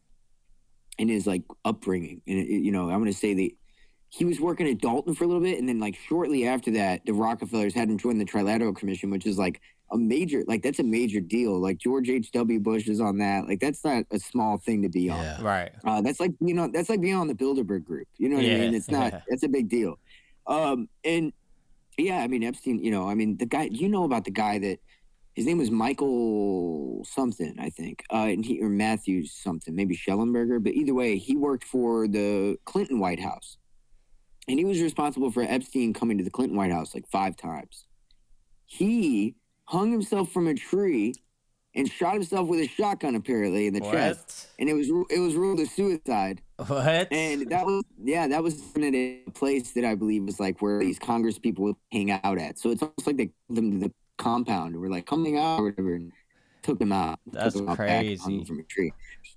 like upbringing. And you know, I'm going to say that he was working at Dalton for a little bit, and then like shortly after that, the Rockefellers had him join the Trilateral Commission, which is like a major, like that's a major deal. Like George H.W. Bush is on that. Like that's not a small thing to be on. Yeah. Right. That's like, you know, that's like being on the Bilderberg group. You know what I mean? It's not. That's a big deal. And yeah, I mean Epstein. You know, I mean the guy. You know about the guy that his name was Michael something, I think, and or Matthews something, maybe Schellenberger. But either way, he worked for the Clinton White House, and he was responsible for Epstein coming to the Clinton White House like 5 times. He hung himself from a tree and shot himself with a shotgun apparently in the chest, and it was ruled a suicide. What? And that was in a place that I believe was like where these Congress people would hang out at. So it's almost like they took them to the compound and were like coming out or whatever, and took them out. That's crazy. Hung them from a tree.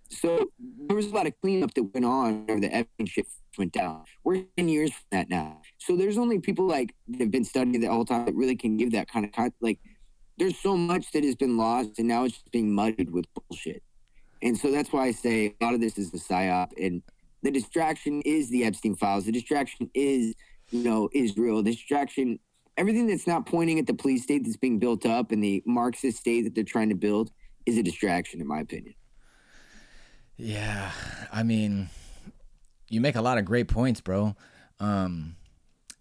So there was a lot of cleanup that went on whenever the Epstein shit went down. We're 10 years from that now. So there's only people like that have been studying the whole time that really can give that kind of like. There's so much that has been lost, and now it's just being muddied with bullshit. And so that's why I say a lot of this is the psyop, and the distraction is the Epstein files. The distraction is, you know, Israel. The distraction, everything that's not pointing at the police state that's being built up and the Marxist state that they're trying to build is a distraction, in my opinion. Yeah, I mean, you make a lot of great points, bro.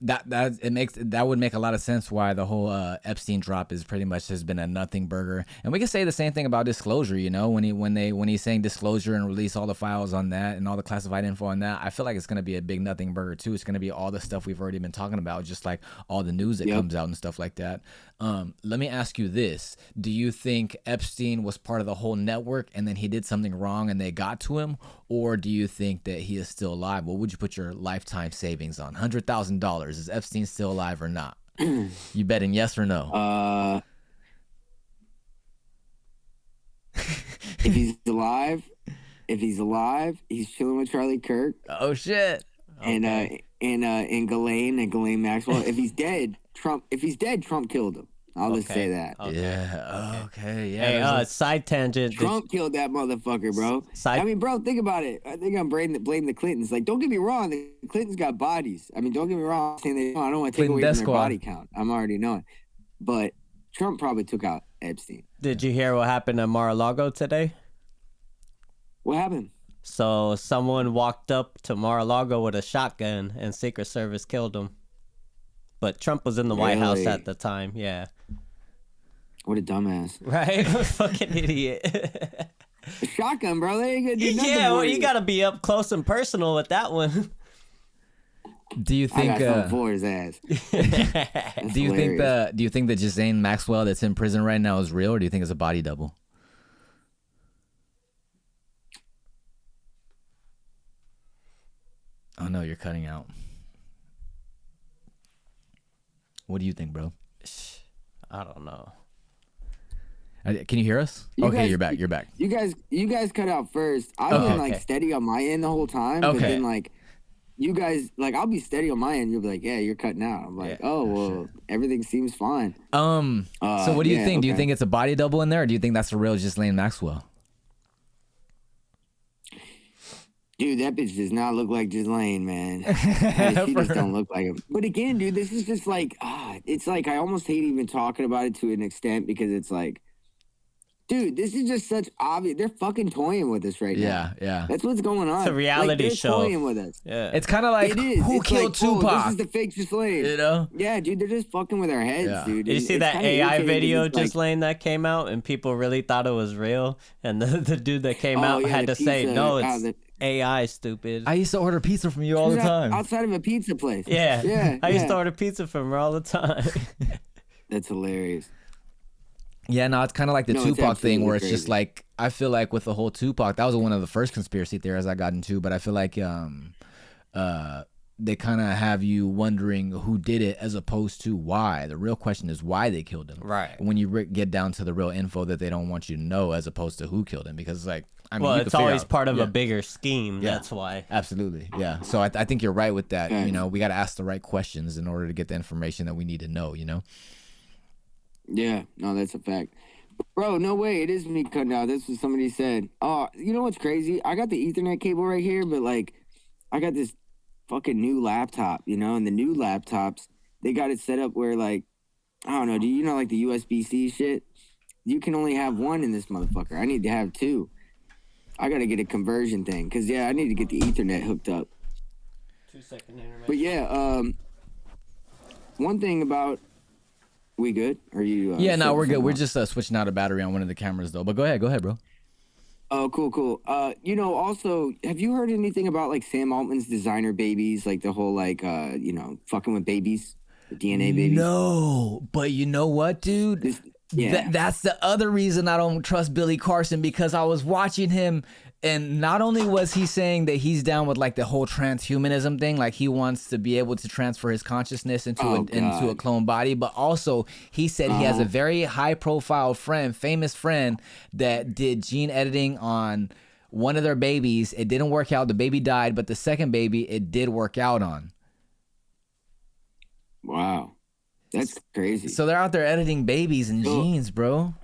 That would make a lot of sense why the whole Epstein drop is pretty much has been a nothing burger. And we can say the same thing about disclosure, you know, when he's saying disclosure and release all the files on that and all the classified info on that. I feel like it's going to be a big nothing burger too. It's going to be all the stuff we've already been talking about, just like all the news that comes out and stuff like that. Let me ask you this. Do you think Epstein was part of the whole network and then he did something wrong and they got to him? Or do you think that he is still alive? What would you put your lifetime savings on? $100,000. Is Epstein still alive or not? You betting yes or no? If he's alive, he's chilling with Charlie Kirk. Oh shit. And Ghislaine Maxwell. If he's dead, Trump killed him. I'll just say that. Okay. Yeah. Okay. Yeah. Hey, there's side tangent. Trump killed that motherfucker, bro. Side- I mean, bro, think about it. I think I'm blame the Clintons. Like, don't get me wrong, the Clintons got bodies. I mean, don't get me wrong. I'm saying I don't want to take Clinton away death from their squad. body count. I'm already knowing. But Trump probably took out Epstein. Did you hear what happened at Mar-a-Lago today? What happened? So someone walked up to Mar-a-Lago with a shotgun and Secret Service killed him. But Trump was in the White House Really? at the time. Yeah. What a dumbass. Right? Fucking idiot. A shotgun, bro. They ain't gonna do nothing. Yeah, well, for you gotta be up close and personal with that one. Do you I think? got something for his ass. That's Do you think hilarious. Do you think that Ghislaine Maxwell that's in prison right now is real, or do you think it's a body double? Oh no, you're cutting out. What do you think, bro? I don't know. Can you hear us? You Okay, guys- you're back. You're back. You guys cut out first. I've been like Okay. steady on my end the whole time. But Okay. then like you guys like I'll be steady on my end. You'll be like, yeah, you're cutting out. I'm like, Yeah, oh well, everything seems fine. So what do you yeah, think? Do you okay. think it's a body double in there, or do you think that's the real Ghislaine Maxwell? Dude, that bitch does not look like Ghislaine, man. She just don't look like him. But again, dude, this is just like, it's like I almost hate even talking about it to an extent because it's like, dude, this is just such obvious. They're fucking toying with us right now. Yeah, yeah. That's what's going on. It's a reality they're show. Toying with us. Yeah. It's kind of like It is. who It's killed like, oh, Tupac? this is the fake Ghislaine. You know? Yeah, dude, they're just fucking with our heads, Yeah. dude. Did you see It's that kinda AI irritating video, because it's like, Ghislaine, that came out and people really thought it was real? And the dude that came out yeah, had the to say, pizza- no, oh, it's the- AI, stupid. I used to order pizza from you all the She's time. outside of a pizza place. Yeah. Yeah. I used to yeah. order pizza from her all the time. That's hilarious. Yeah, no, it's kind of like the No, it's Tupac thing where it's absolutely just crazy. like, I feel like with the whole Tupac, that was one of the first conspiracy theories I got into, but I feel like they kind of have you wondering who did it as opposed to why. The real question is why they killed him. Right. When you get down to the real info that they don't want you to know as opposed to who killed him, because it's like, I mean, Well, you it's can figure always out- part of yeah. a bigger scheme. Yeah. That's why. Absolutely, yeah. So I think you're right with that. Okay. You know, we got to ask the right questions in order to get the information that we need to know. You know. Yeah, no, that's a fact. Bro, no way. It is me cutting out. This is somebody said. Oh, you know what's crazy? I got the Ethernet cable right here, but like, I got this fucking new laptop, you know, and the new laptops, they got it set up where like, I don't know, do you know like the USB-C shit? You can only have one in this motherfucker. I need to have two. I got to get a conversion thing because, yeah, I need to get the Ethernet hooked up. 2-second intermission. But yeah, one thing about, we good? Are you? Yeah, no, setting we're good. something We're up? just switching out a battery on one of the cameras though. But go ahead, bro. Oh, cool. You know, also, have you heard anything about like Sam Altman's designer babies? Like the whole like, you know, fucking with babies, the DNA babies. No, but you know what, dude? This- yeah. That's the other reason I don't trust Billy Carson, because I was watching him, and not only was he saying that he's down with like the whole transhumanism thing, like he wants to be able to transfer his consciousness into a clone body, but also he said he has a very high profile friend, famous friend, that did gene editing on one of their babies. It didn't work out. The baby died, but the second baby it did work out on. Wow, that's crazy. So they're out there editing babies and genes, bro.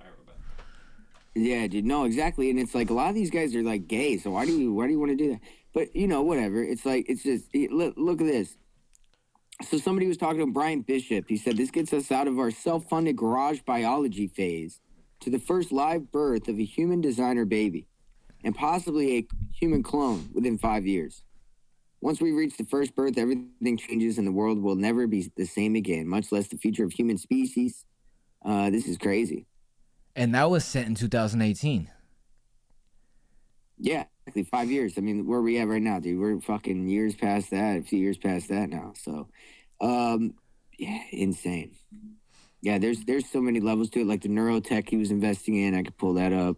Yeah, dude. No, exactly. And it's like a lot of these guys are like gay. So why do you want to do that? But you know, whatever. It's like it's just look at this. So somebody was talking to Brian Bishop. He said this gets us out of our self-funded garage biology phase to the first live birth of a human designer baby, and possibly a human clone within 5 years. Once we reach the first birth, everything changes and the world will never be the same again, much less the future of human species. This is crazy. And that was sent in 2018. Yeah, exactly. 5 years. I mean, where are we at right now, dude? We're fucking years past that, a few years past that now. So, yeah, insane. Yeah, there's so many levels to it, like the neurotech he was investing in. I could pull that up.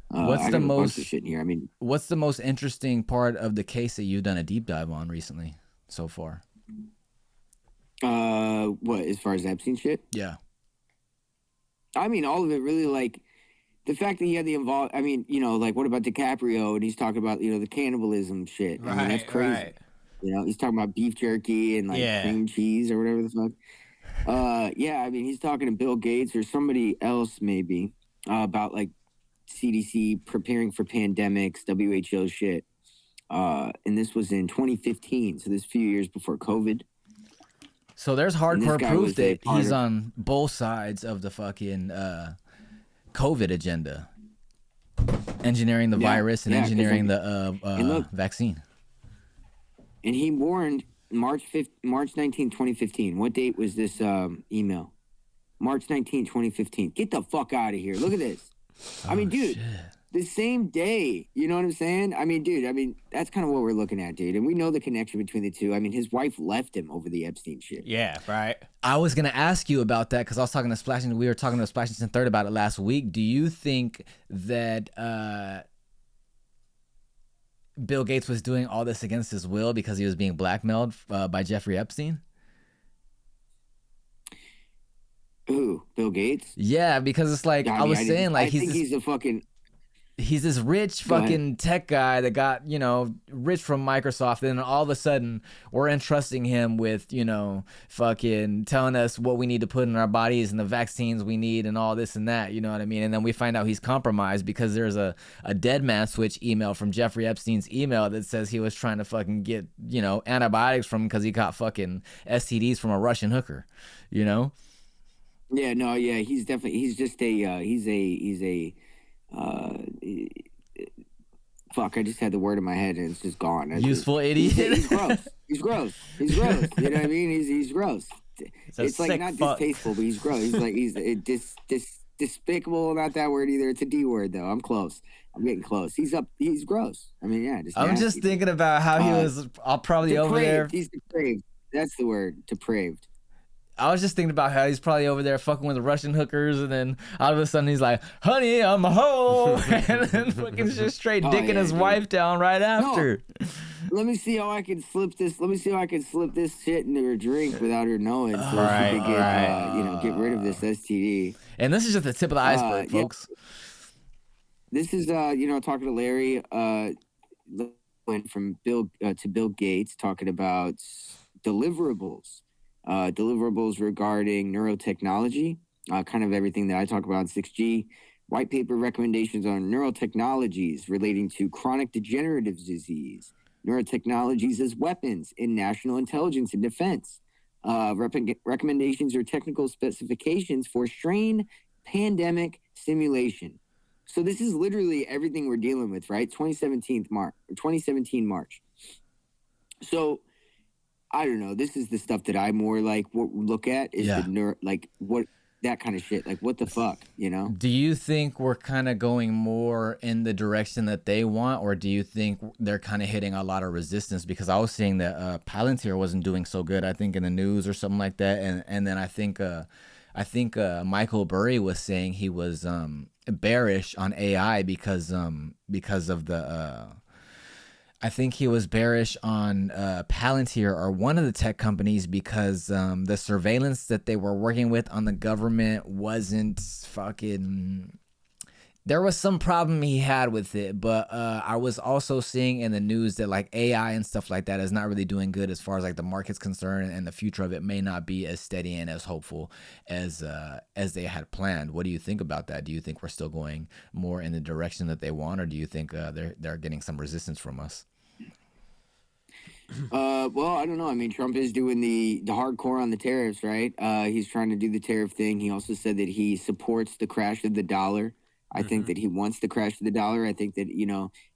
What's I the got a bunch most of shit in here? I mean, What's the most interesting part of the case that you've done a deep dive on recently so far? what, as far as Epstein shit? Yeah. I mean, all of it really, like, the fact that he had the I mean, you know, like, what about DiCaprio? And he's talking about, you know, the cannibalism shit. I mean, that's crazy. Right. You know, he's talking about beef jerky and, like, Yeah. cream cheese or whatever the fuck. Yeah, I mean, he's talking to Bill Gates or somebody else maybe about like CDC preparing for pandemics, WHO shit. And this was in 2015, so this few years before COVID. So there's And this hardcore guy proof was a that part he's of- on both sides of the fucking COVID agenda, engineering the Yeah, virus and yeah, 'cause, engineering like, the and look, vaccine. and he warned March 19, 2015. What date was this email? March 19, 2015. Get the fuck out of here. Look at this. I mean, dude, Shit. the same day. You know what I'm saying? I mean, dude, that's kind of what we're looking at, dude. And we know the connection between the two. I mean, his wife left him over the Epstein shit. Yeah, right. I was gonna ask you about that because I was talking to Splashing. We were talking to Splashing and Third about it last week. Do you think that Bill Gates was doing all this against his will because he was being blackmailed by Jeffrey Epstein? Who? Bill Gates? Yeah, because it's like Yeah, I was saying, like I think he's a fucking. he's this rich Go ahead. fucking tech guy that got, rich from Microsoft. And then all of a sudden we're entrusting him with, fucking telling us what we need to put in our bodies and the vaccines we need and all this and that. You know what I mean? And then we find out he's compromised because there's a dead man switch email from Jeffrey Epstein's email that says he was trying to fucking get, antibiotics from him because he got fucking STDs from a Russian hooker, Yeah, no, yeah, he's definitely. He's just a. Fuck! I just had the word in my head and it's just gone. Useful idiot. He's gross. He's gross. He's gross. You know what I mean? He's gross. a It's like sick not fuck. distasteful, but he's gross. He's like despicable. Not that word either. It's a D word though. I'm close. I'm getting close. He's gross. I mean, yeah. I'm nasty. just thinking about how he was probably over there. Depraved. He's depraved. That's the word. Depraved. I was just thinking about how he's probably over there fucking with the Russian hookers, and then all of a sudden he's like, "Honey, I'm home," and then fucking just straight dicking yeah, his dude. wife down right after. Let me see how I can slip this. Let me see how I can slip this shit into her drink without her knowing, so Right, she could get, right. get rid of this STD. And this is just the tip of the iceberg, yeah. folks. This is, talking to Larry, went from Bill to Bill Gates, talking about deliverables. Deliverables regarding neurotechnology, kind of everything that I talk about in 6G, white paper recommendations on neurotechnologies relating to chronic degenerative disease, neurotechnologies as weapons in national intelligence and defense, recommendations or technical specifications for strain pandemic simulation. So this is literally everything we're dealing with, right? 2017 March. So I don't know. This is the stuff that I more like look at is the what that kind of shit. Like what the fuck, Do you think we're kind of going more in the direction that they want, or do you think they're kind of hitting a lot of resistance? Because I was seeing that Palantir wasn't doing so good, I think, in the news or something like that, and then I think Michael Burry was saying he was bearish on AI because of the. I think he was bearish on Palantir or one of the tech companies because the surveillance that they were working with on the government wasn't fucking. There was some problem he had with it, but I was also seeing in the news that like AI and stuff like that is not really doing good as far as like the market's concerned, and the future of it may not be as steady and as hopeful as they had planned. What do you think about that? Do you think we're still going more in the direction that they want, or do you think they're getting some resistance from us? Well, I don't know. I mean, Trump is doing the hardcore on the tariffs, right? He's trying to do the tariff thing. He also said that he supports the crash of the dollar. I think that he wants the crash of the dollar. I think that,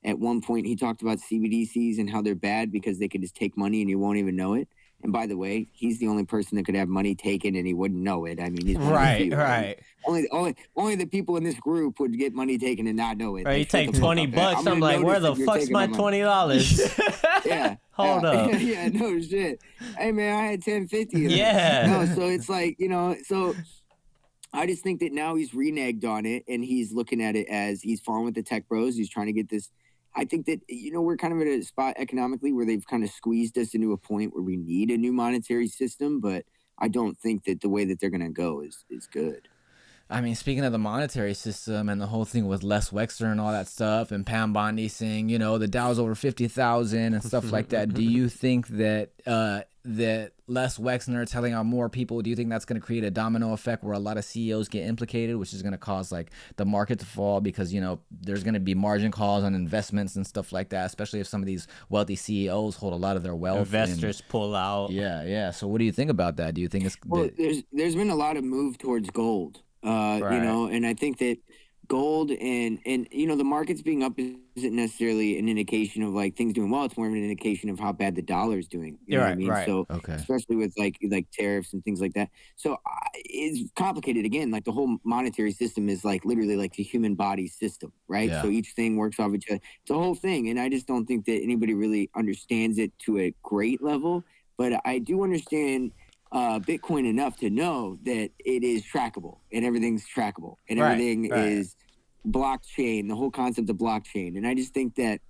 at one point he talked about CBDCs and how they're bad because they could just take money and you won't even know it. And by the way, he's the only person that could have money taken and he wouldn't know it. I mean, he's one of the few, Right. Only the people in this group would get money taken and not know it. Right, you Like, shut take the fuck $20. up. I'm like, gonna where the notice if you're fuck's taking my money. $20? Yeah. Hold up. Yeah, no shit. Hey man, I had 1050. Yeah. No, so it's like, so I just think that now he's reneged on it and he's looking at it as he's falling with the tech bros. He's trying to get this. I think that, we're kind of at a spot economically where they've kind of squeezed us into a point where we need a new monetary system, but I don't think that the way that they're going to go is good. I mean, speaking of the monetary system and the whole thing with Les Wexner and all that stuff, and Pam Bondi saying, the Dow's over 50,000 and stuff like that, do you think that that Les Wexner telling on more people, do you think that's going to create a domino effect where a lot of CEOs get implicated, which is going to cause like the market to fall because, there's going to be margin calls on investments and stuff like that, especially if some of these wealthy CEOs hold a lot of their wealth. Investors pull out. Yeah. So what do you think about that? Do you think it's... Well, there's been a lot of move towards gold. Right. And I think that gold and the markets being up isn't necessarily an indication of like things doing well. It's more of an indication of how bad the dollar is doing. You know what I mean? Right. So Okay. especially with like tariffs and things like that. So it's complicated again. Like the whole monetary system is like literally like the human body system, right? Yeah. So each thing works off each other. It's a whole thing, and I just don't think that anybody really understands it to a great level. But I do understand Bitcoin enough to know that it is trackable and everything's trackable and everything is blockchain, the whole concept of blockchain. And I just think that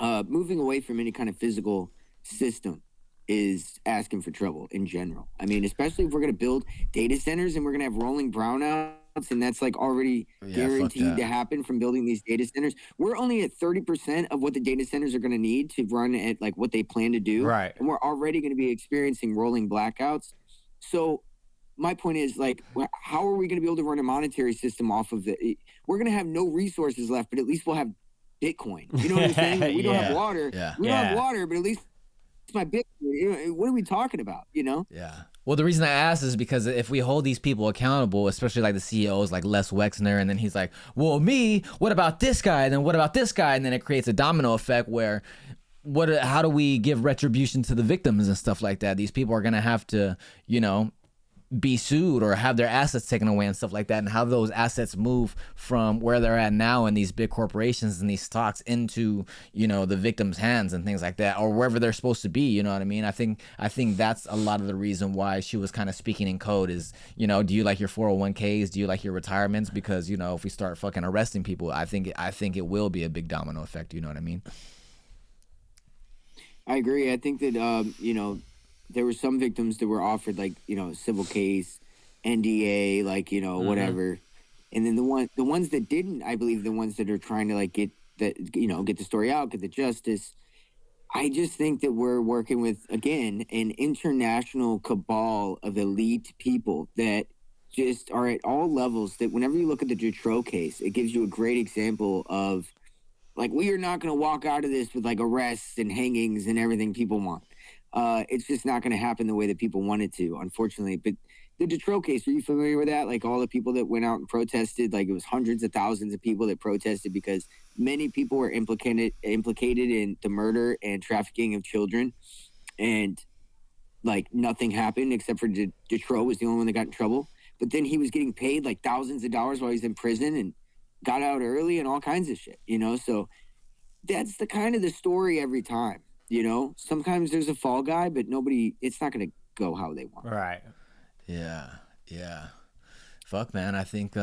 moving away from any kind of physical system is asking for trouble in general. I mean, especially if we're going to build data centers and we're going to have rolling brownouts, and that's like already guaranteed to happen from building these data centers. We're only at 30% of what the data centers are going to need to run at like what they plan to do. Right. And we're already going to be experiencing rolling blackouts. So my point is like, how are we going to be able to run a monetary system off of it? We're going to have no resources left, but at least we'll have Bitcoin. You know what I'm saying? Like, we don't have water. Yeah. We don't have water, but at least it's my Bitcoin. What are we talking about? Yeah. Well, the reason I asked is because if we hold these people accountable, especially like the CEOs like Les Wexner, and then he's like, well, what about this guy? And then what about this guy? And then it creates a domino effect where how do we give retribution to the victims and stuff like that? These people are going to have to, be sued or have their assets taken away and stuff like that, and how those assets move from where they're at now in these big corporations and these stocks into the victims' hands and things like that, or wherever they're supposed to be. You know what I mean? I think that's a lot of the reason why she was kind of speaking in code is, do you like your 401ks? Do you like your retirements? Because if we start fucking arresting people, I think it will be a big domino effect. You know what I mean? I agree. I think that there were some victims that were offered like civil case, NDA, like whatever, and then the ones that didn't, I believe the ones that are trying to like get the story out, get the justice. I just think that we're working with again an international cabal of elite people that just are at all levels. That whenever you look at the Dutroux case, it gives you a great example of like we are not going to walk out of this with like arrests and hangings and everything people want. It's just not going to happen the way that people want it to, unfortunately. But the Dutroux case, are you familiar with that? Like all the people that went out and protested, like it was hundreds of thousands of people that protested because many people were implicated in the murder and trafficking of children. And like nothing happened except for Dutroux was the only one that got in trouble. But then he was getting paid like thousands of dollars while he's in prison and got out early and all kinds of shit, So that's the kind of the story every time. Sometimes there's a fall guy, but it's not going to go how they want. Right. Yeah. Fuck, man. I think,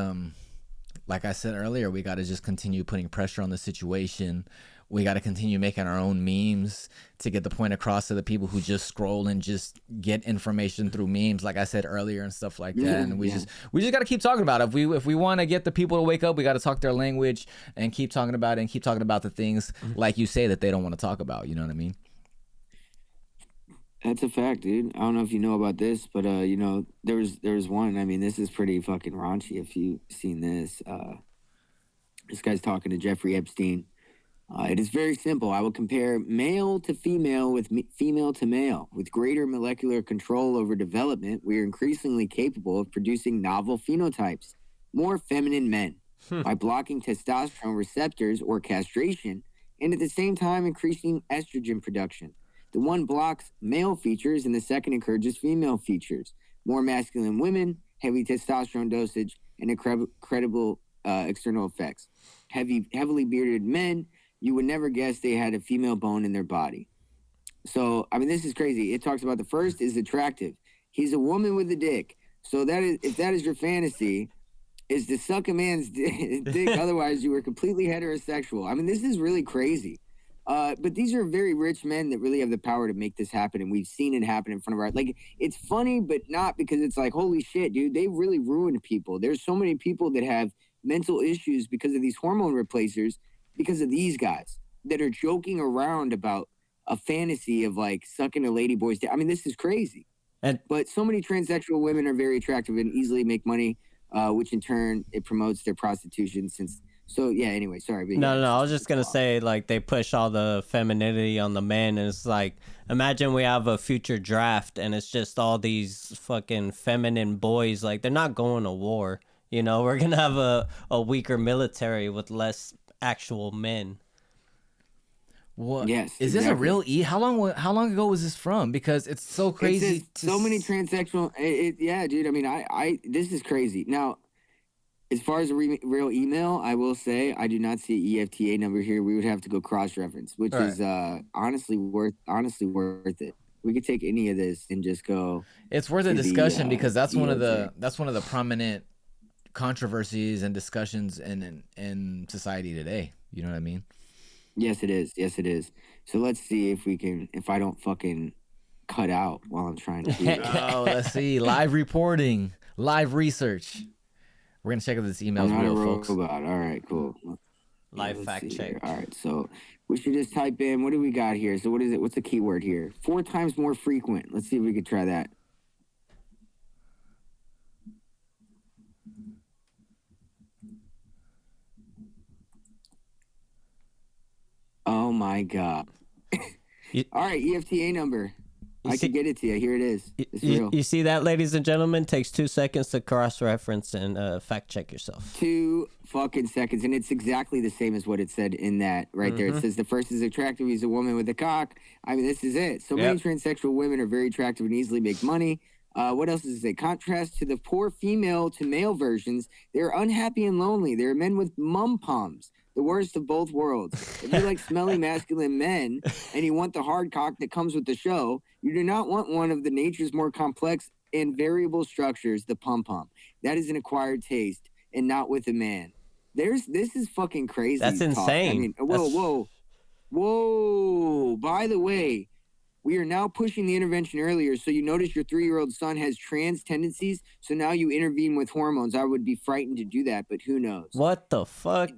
like I said earlier, we got to just continue putting pressure on the situation. We got to continue making our own memes to get the point across to the people who just scroll and just get information through memes, like I said earlier and stuff like that. And we just got to keep talking about it. If we want to get the people to wake up, we got to talk their language and keep talking about it and keep talking about the things like you say that they don't want to talk about. You know what I mean? That's a fact, dude. I don't know if you know about this, but there's one. I mean, this is pretty fucking raunchy. If you've seen this, this guy's talking to Jeffrey Epstein. It is very simple. I will compare male to female with female to male. With greater molecular control over development, we are increasingly capable of producing novel phenotypes, more feminine men, by blocking testosterone receptors or castration, and at the same time increasing estrogen production. The one blocks male features and the second encourages female features. More masculine women, heavy testosterone dosage, and incredible external effects. Heavily bearded men, you would never guess they had a female bone in their body. So, I mean, this is crazy. It talks about the first is attractive. He's a woman with a dick. So if that is your fantasy, is to suck a man's dick. Otherwise, you were completely heterosexual. I mean, this is really crazy. But these are very rich men that really have the power to make this happen, and we've seen it happen in front of our. Like, it's funny, but not, because it's like, holy shit, dude, they really ruined people. There's so many people that have mental issues because of these hormone replacers, because of these guys that are joking around about a fantasy of like sucking a ladyboy's dick. I mean, this is crazy. But so many transsexual women are very attractive and easily make money, which in turn it promotes their prostitution. So yeah. Anyway, sorry. But No, yeah, no, I was just gonna say, like, they push all the femininity on the men, and it's like, imagine we have a future draft, and it's just all these fucking feminine boys. Like, they're not going to war. You know, we're gonna have a weaker military with less actual men. What? Yes, Is this a exactly. real How long ago was this from? Because it's so crazy. So many transsexual. Yeah, dude. I mean, this is crazy. Now, as far as a real email, I will say I do not see EFTA number here. We would have to go cross-reference, which is honestly worth it. We could take any of this and just go. It's worth a discussion because that's one of EFTA. the prominent controversies and discussions in society today. You know what I mean? Yes, it is. Yes, it is. So let's see if I don't fucking cut out while I'm trying to do it. Oh, let's see. Live reporting, live research. We're gonna check out this email, I'm not a real, folks. robot. All right, cool. Live fact check. All right, so we should just type in, what do we got here? So what is it? What's the keyword here? 4 times more frequent. Let's see if we could try that. Oh my God. All right, EFTA number. I can get it to you. Here it is. It's real. You see that, ladies and gentlemen? Takes 2 seconds to cross-reference and fact check yourself. 2 fucking seconds, and it's exactly the same as what it said in that right there. It says the first is attractive. He's a woman with a cock. I mean, this is it. So many transsexual women are very attractive and easily make money. What else does it say? Contrast to the poor female to male versions, they're unhappy and lonely. They're men with mum-poms. The worst of both worlds. If you like smelly masculine men and you want the hard cock that comes with the show, you do not want one of the nature's more complex and variable structures, the pom-pom. That is an acquired taste and not with a man. This is fucking crazy. That's insane. I mean, whoa. By the way, we are now pushing the intervention earlier. So you notice your 3-year-old son has trans tendencies. So now you intervene with hormones. I would be frightened to do that, but who knows? What the fuck?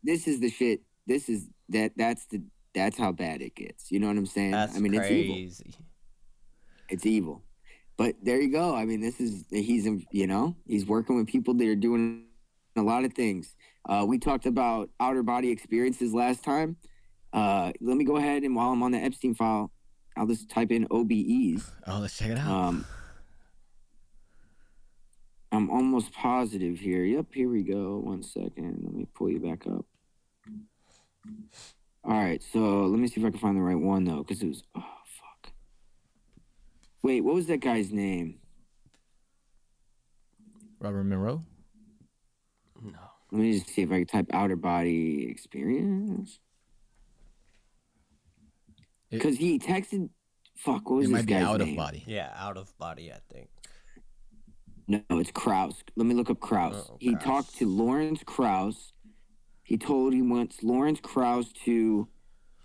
This is the shit. That's how bad it gets. You know what I'm saying? That's I mean, crazy. it's evil. It's evil. But there you go. I mean, he's working with people that are doing a lot of things. We talked about outer body experiences last time. Let me go ahead, and while I'm on the Epstein file, I'll just type in OBEs. Oh, let's check it out. I'm almost positive here. Yep, here we go. 1 second. Let me pull you back up. All right, so let me see if I can find the right one, though, because it was... Oh, fuck. Wait, what was that guy's name? Robert Monroe? No. Let me just see if I can type outer body experience. Because he texted... Fuck, what was this guy's name? It might be out of body. Yeah, out of body, I think. No, it's Krause. Let me look up Krause. He talked to Lawrence Krause. He wants Lawrence Krause to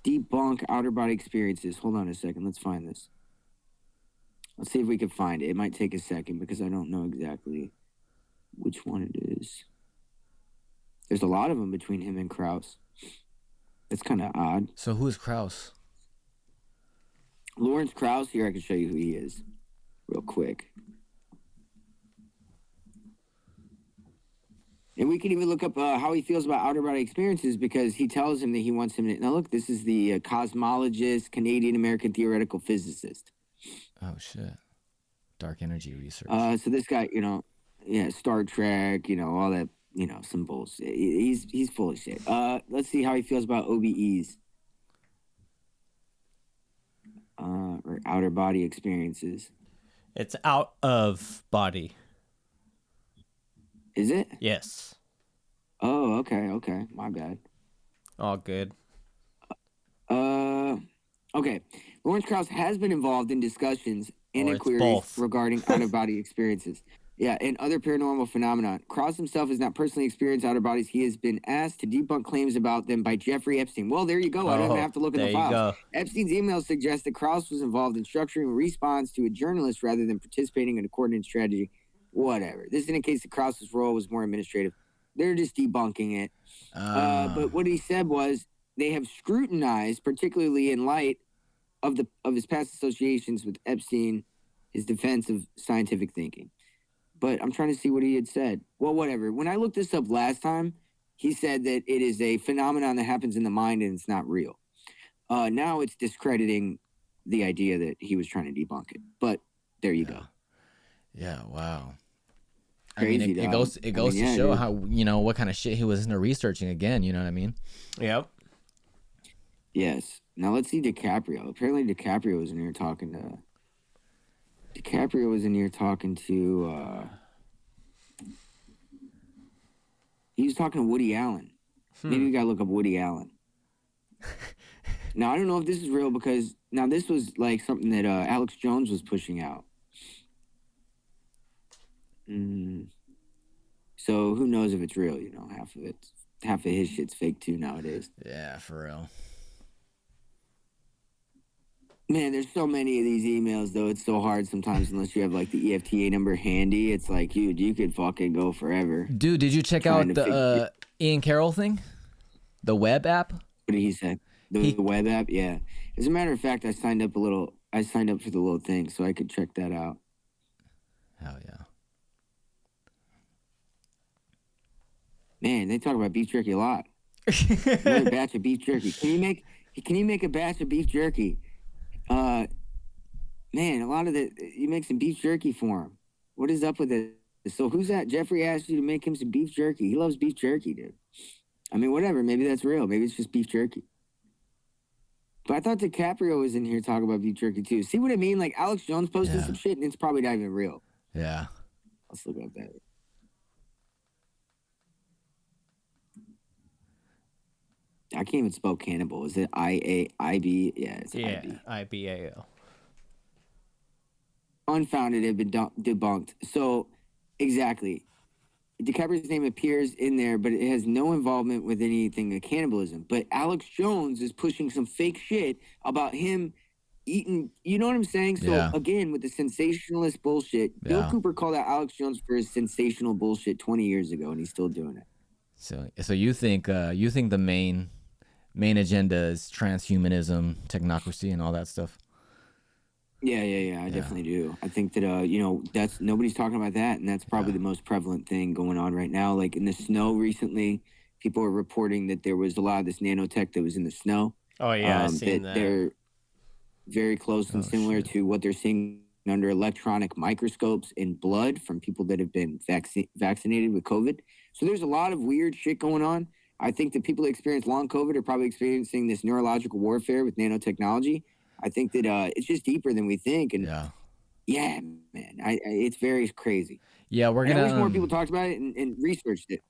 debunk outer body experiences. Hold on a second. Let's find this. Let's see if we can find it. It might take a second because I don't know exactly which one it is. There's a lot of them between him and Krause. It's kind of odd. So who is Krause? Lawrence Krause. Here, I can show you who he is real quick. And we can even look up how he feels about outer body experiences because he tells him that he wants him to... Now, look, this is the cosmologist, Canadian-American theoretical physicist. Oh, shit. Dark energy research. So this guy, Star Trek, all that, some bullshit. He's full of shit. Let's see how he feels about OBEs. Or outer body experiences. It's out of body. Is it? Yes. Oh, okay. My bad. All good. Okay. Lawrence Krause has been involved in discussions and inquiries regarding out-of-body experiences. Yeah, and other paranormal phenomenon. Cross himself has not personally experienced outer bodies. He has been asked to debunk claims about them by Jeffrey Epstein. Well, there you go. I don't even have to look in the there you files. go. Epstein's emails suggest that Krauss was involved in structuring a response to a journalist rather than participating in a coordinated strategy. Whatever. This indicates that Krauss's role was more administrative. They're just debunking it. But what he said was they have scrutinized, particularly in light of his past associations with Epstein, his defense of scientific thinking. But I'm trying to see what he had said. Well, whatever. When I looked this up last time, he said that it is a phenomenon that happens in the mind and it's not real. Now it's discrediting the idea that he was trying to debunk it. But there you go. Yeah, wow. Crazy, I mean, it goes to show how, what kind of shit he was into researching again, you know what I mean? Yep. Yes. Now let's see DiCaprio. Apparently DiCaprio was in here talking to... he was talking to Woody Allen. Maybe we gotta look up Woody Allen. Now, I don't know if this is real because now this was like something that Alex Jones was pushing out. So who knows if it's real, half of his shit's fake too nowadays. Yeah, for real. Man, there's so many of these emails, though. It's so hard sometimes unless you have, like, the EFTA number handy. It's like, you could fucking go forever. Dude, did you check out the Ian Carroll thing? The web app? What did he say? The web app? Yeah. As a matter of fact, I signed up for the little thing so I could check that out. Hell yeah. Man, they talk about beef jerky a lot. Another batch of beef jerky. Can you make a batch of beef jerky? Man, a lot of you make some beef jerky for him. What is up with it? So who's that? Jeffrey asked you to make him some beef jerky. He loves beef jerky, dude. I mean, whatever. Maybe that's real. Maybe it's just beef jerky. But I thought DiCaprio was in here talking about beef jerky too. See what I mean? Like Alex Jones posted some shit and it's probably not even real. Yeah. Let's look up that. I can't even spell cannibal. Is it I-A-I-B? Yeah, it's I-B. I-B-A-O. Unfounded have been debunked. So, exactly. DiCaprio's name appears in there, but it has no involvement with anything of cannibalism. But Alex Jones is pushing some fake shit about him eating. You know what I'm saying? So, again, with the sensationalist bullshit, Bill Cooper called out Alex Jones for his sensational bullshit 20 years ago, and he's still doing it. So you think the main agenda is transhumanism, technocracy, and all that stuff? Yeah. I definitely do. I think that that's nobody's talking about that, and that's probably the most prevalent thing going on right now. Like in the snow recently, people are reporting that there was a lot of this nanotech that was in the snow. Oh yeah, I've seen that. They're very close and similar to what they're seeing under electronic microscopes in blood from people that have been vaccinated with COVID. So there's a lot of weird shit going on. I think the people that experience long COVID are probably experiencing this neurological warfare with nanotechnology. I think that it's just deeper than we think. And yeah man, it's very crazy. Yeah, I wish more people talked about it and researched it.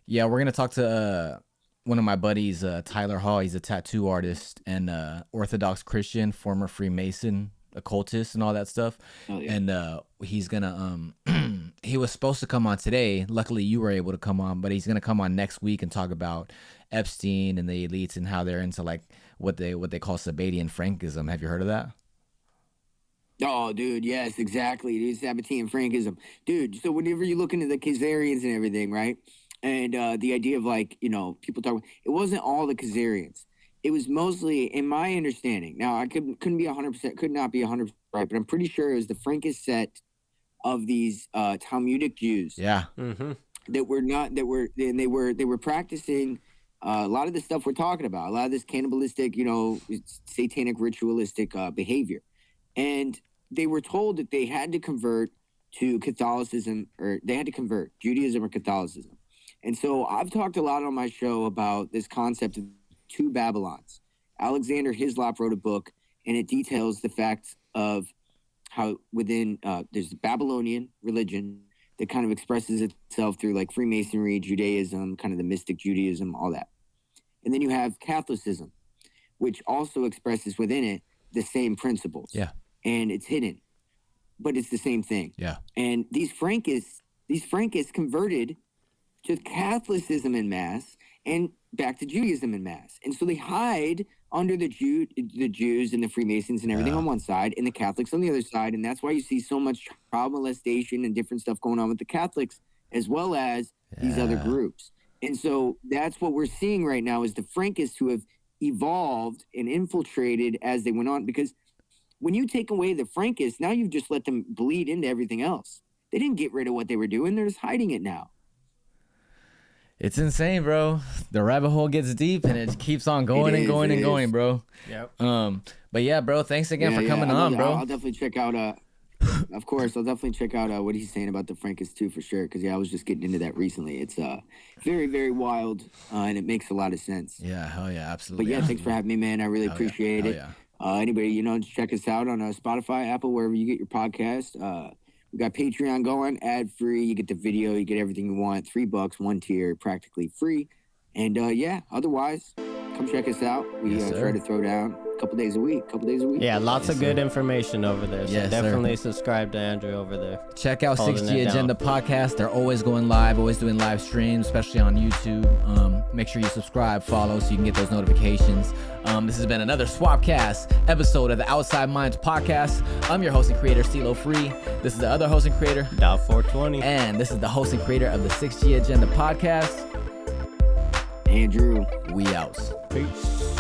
Yeah, we're going to talk to one of my buddies, Tyler Hall. He's a tattoo artist and Orthodox Christian, former Freemason, occultist, and all that stuff. Oh, yeah. And he's going to... he was supposed to come on today. Luckily, you were able to come on, but he's going to come on next week and talk about Epstein and the elites and how they're into like what they call Sabbatean Frankism. Have you heard of that? Oh, dude, yes, exactly. It is Sabbatean Frankism. Dude, so whenever you look into the Khazarians and everything, right? And the idea of like, people talk, it wasn't all the Khazarians. It was mostly, in my understanding, now I could not be 100% right, but I'm pretty sure it was the Frankist set of these Talmudic Jews. Yeah. Mm-hmm. They were practicing a lot of the stuff we're talking about, a lot of this cannibalistic, satanic ritualistic behavior. And they were told that they had to convert to Catholicism, or they had to convert Judaism or Catholicism. And so I've talked a lot on my show about this concept of two Babylons. Alexander Hislop wrote a book, and it details the facts of how within there's the Babylonian religion that kind of expresses itself through like Freemasonry, Judaism, kind of the mystic Judaism, all that. And then you have Catholicism, which also expresses within it the same principles. Yeah. And it's hidden. but it's the same thing. Yeah. And these Frankists converted to Catholicism en masse and back to Judaism en masse. And so they hide under the Jews and the Freemasons and everything on one side and the Catholics on the other side. And that's why you see so much child molestation and different stuff going on with the Catholics as well as these other groups. And so that's what we're seeing right now is the Frankists who have evolved and infiltrated as they went on. Because when you take away the Frankists, now you've just let them bleed into everything else. They didn't get rid of what they were doing. They're just hiding it now. It's insane, bro. The rabbit hole gets deep and it keeps on going and going, bro. Yep. But yeah, bro, thanks again for coming on, bro. I'll definitely check out of course, I'll definitely check out what he's saying about the Frankists too, for sure. Because I was just getting into that recently. It's very, very wild, and it makes a lot of sense. Yeah, hell yeah, absolutely. But yeah, thanks for having me, man. I really appreciate it. Yeah. Anybody, just check us out on Spotify, Apple, wherever you get your podcast. We got Patreon going, ad free. You get the video, you get everything you want. $3, one tier, practically free. And otherwise, come check us out. We try to throw down a couple days a week. Yeah, lots of good information over there. So definitely subscribe to Andrew over there. Check out 6GAgenda podcast. They're always going live, always doing live streams, especially on YouTube. Make sure you subscribe, follow, so you can get those notifications. This has been another Swapcast episode of the Outside Minds podcast. I'm your host and creator, CeeLo Free. This is the other host and creator, Dot420. And this is the host and creator of the 6GAgenda podcast, Andrew. We out. Peace.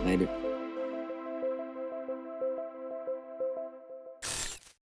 Later.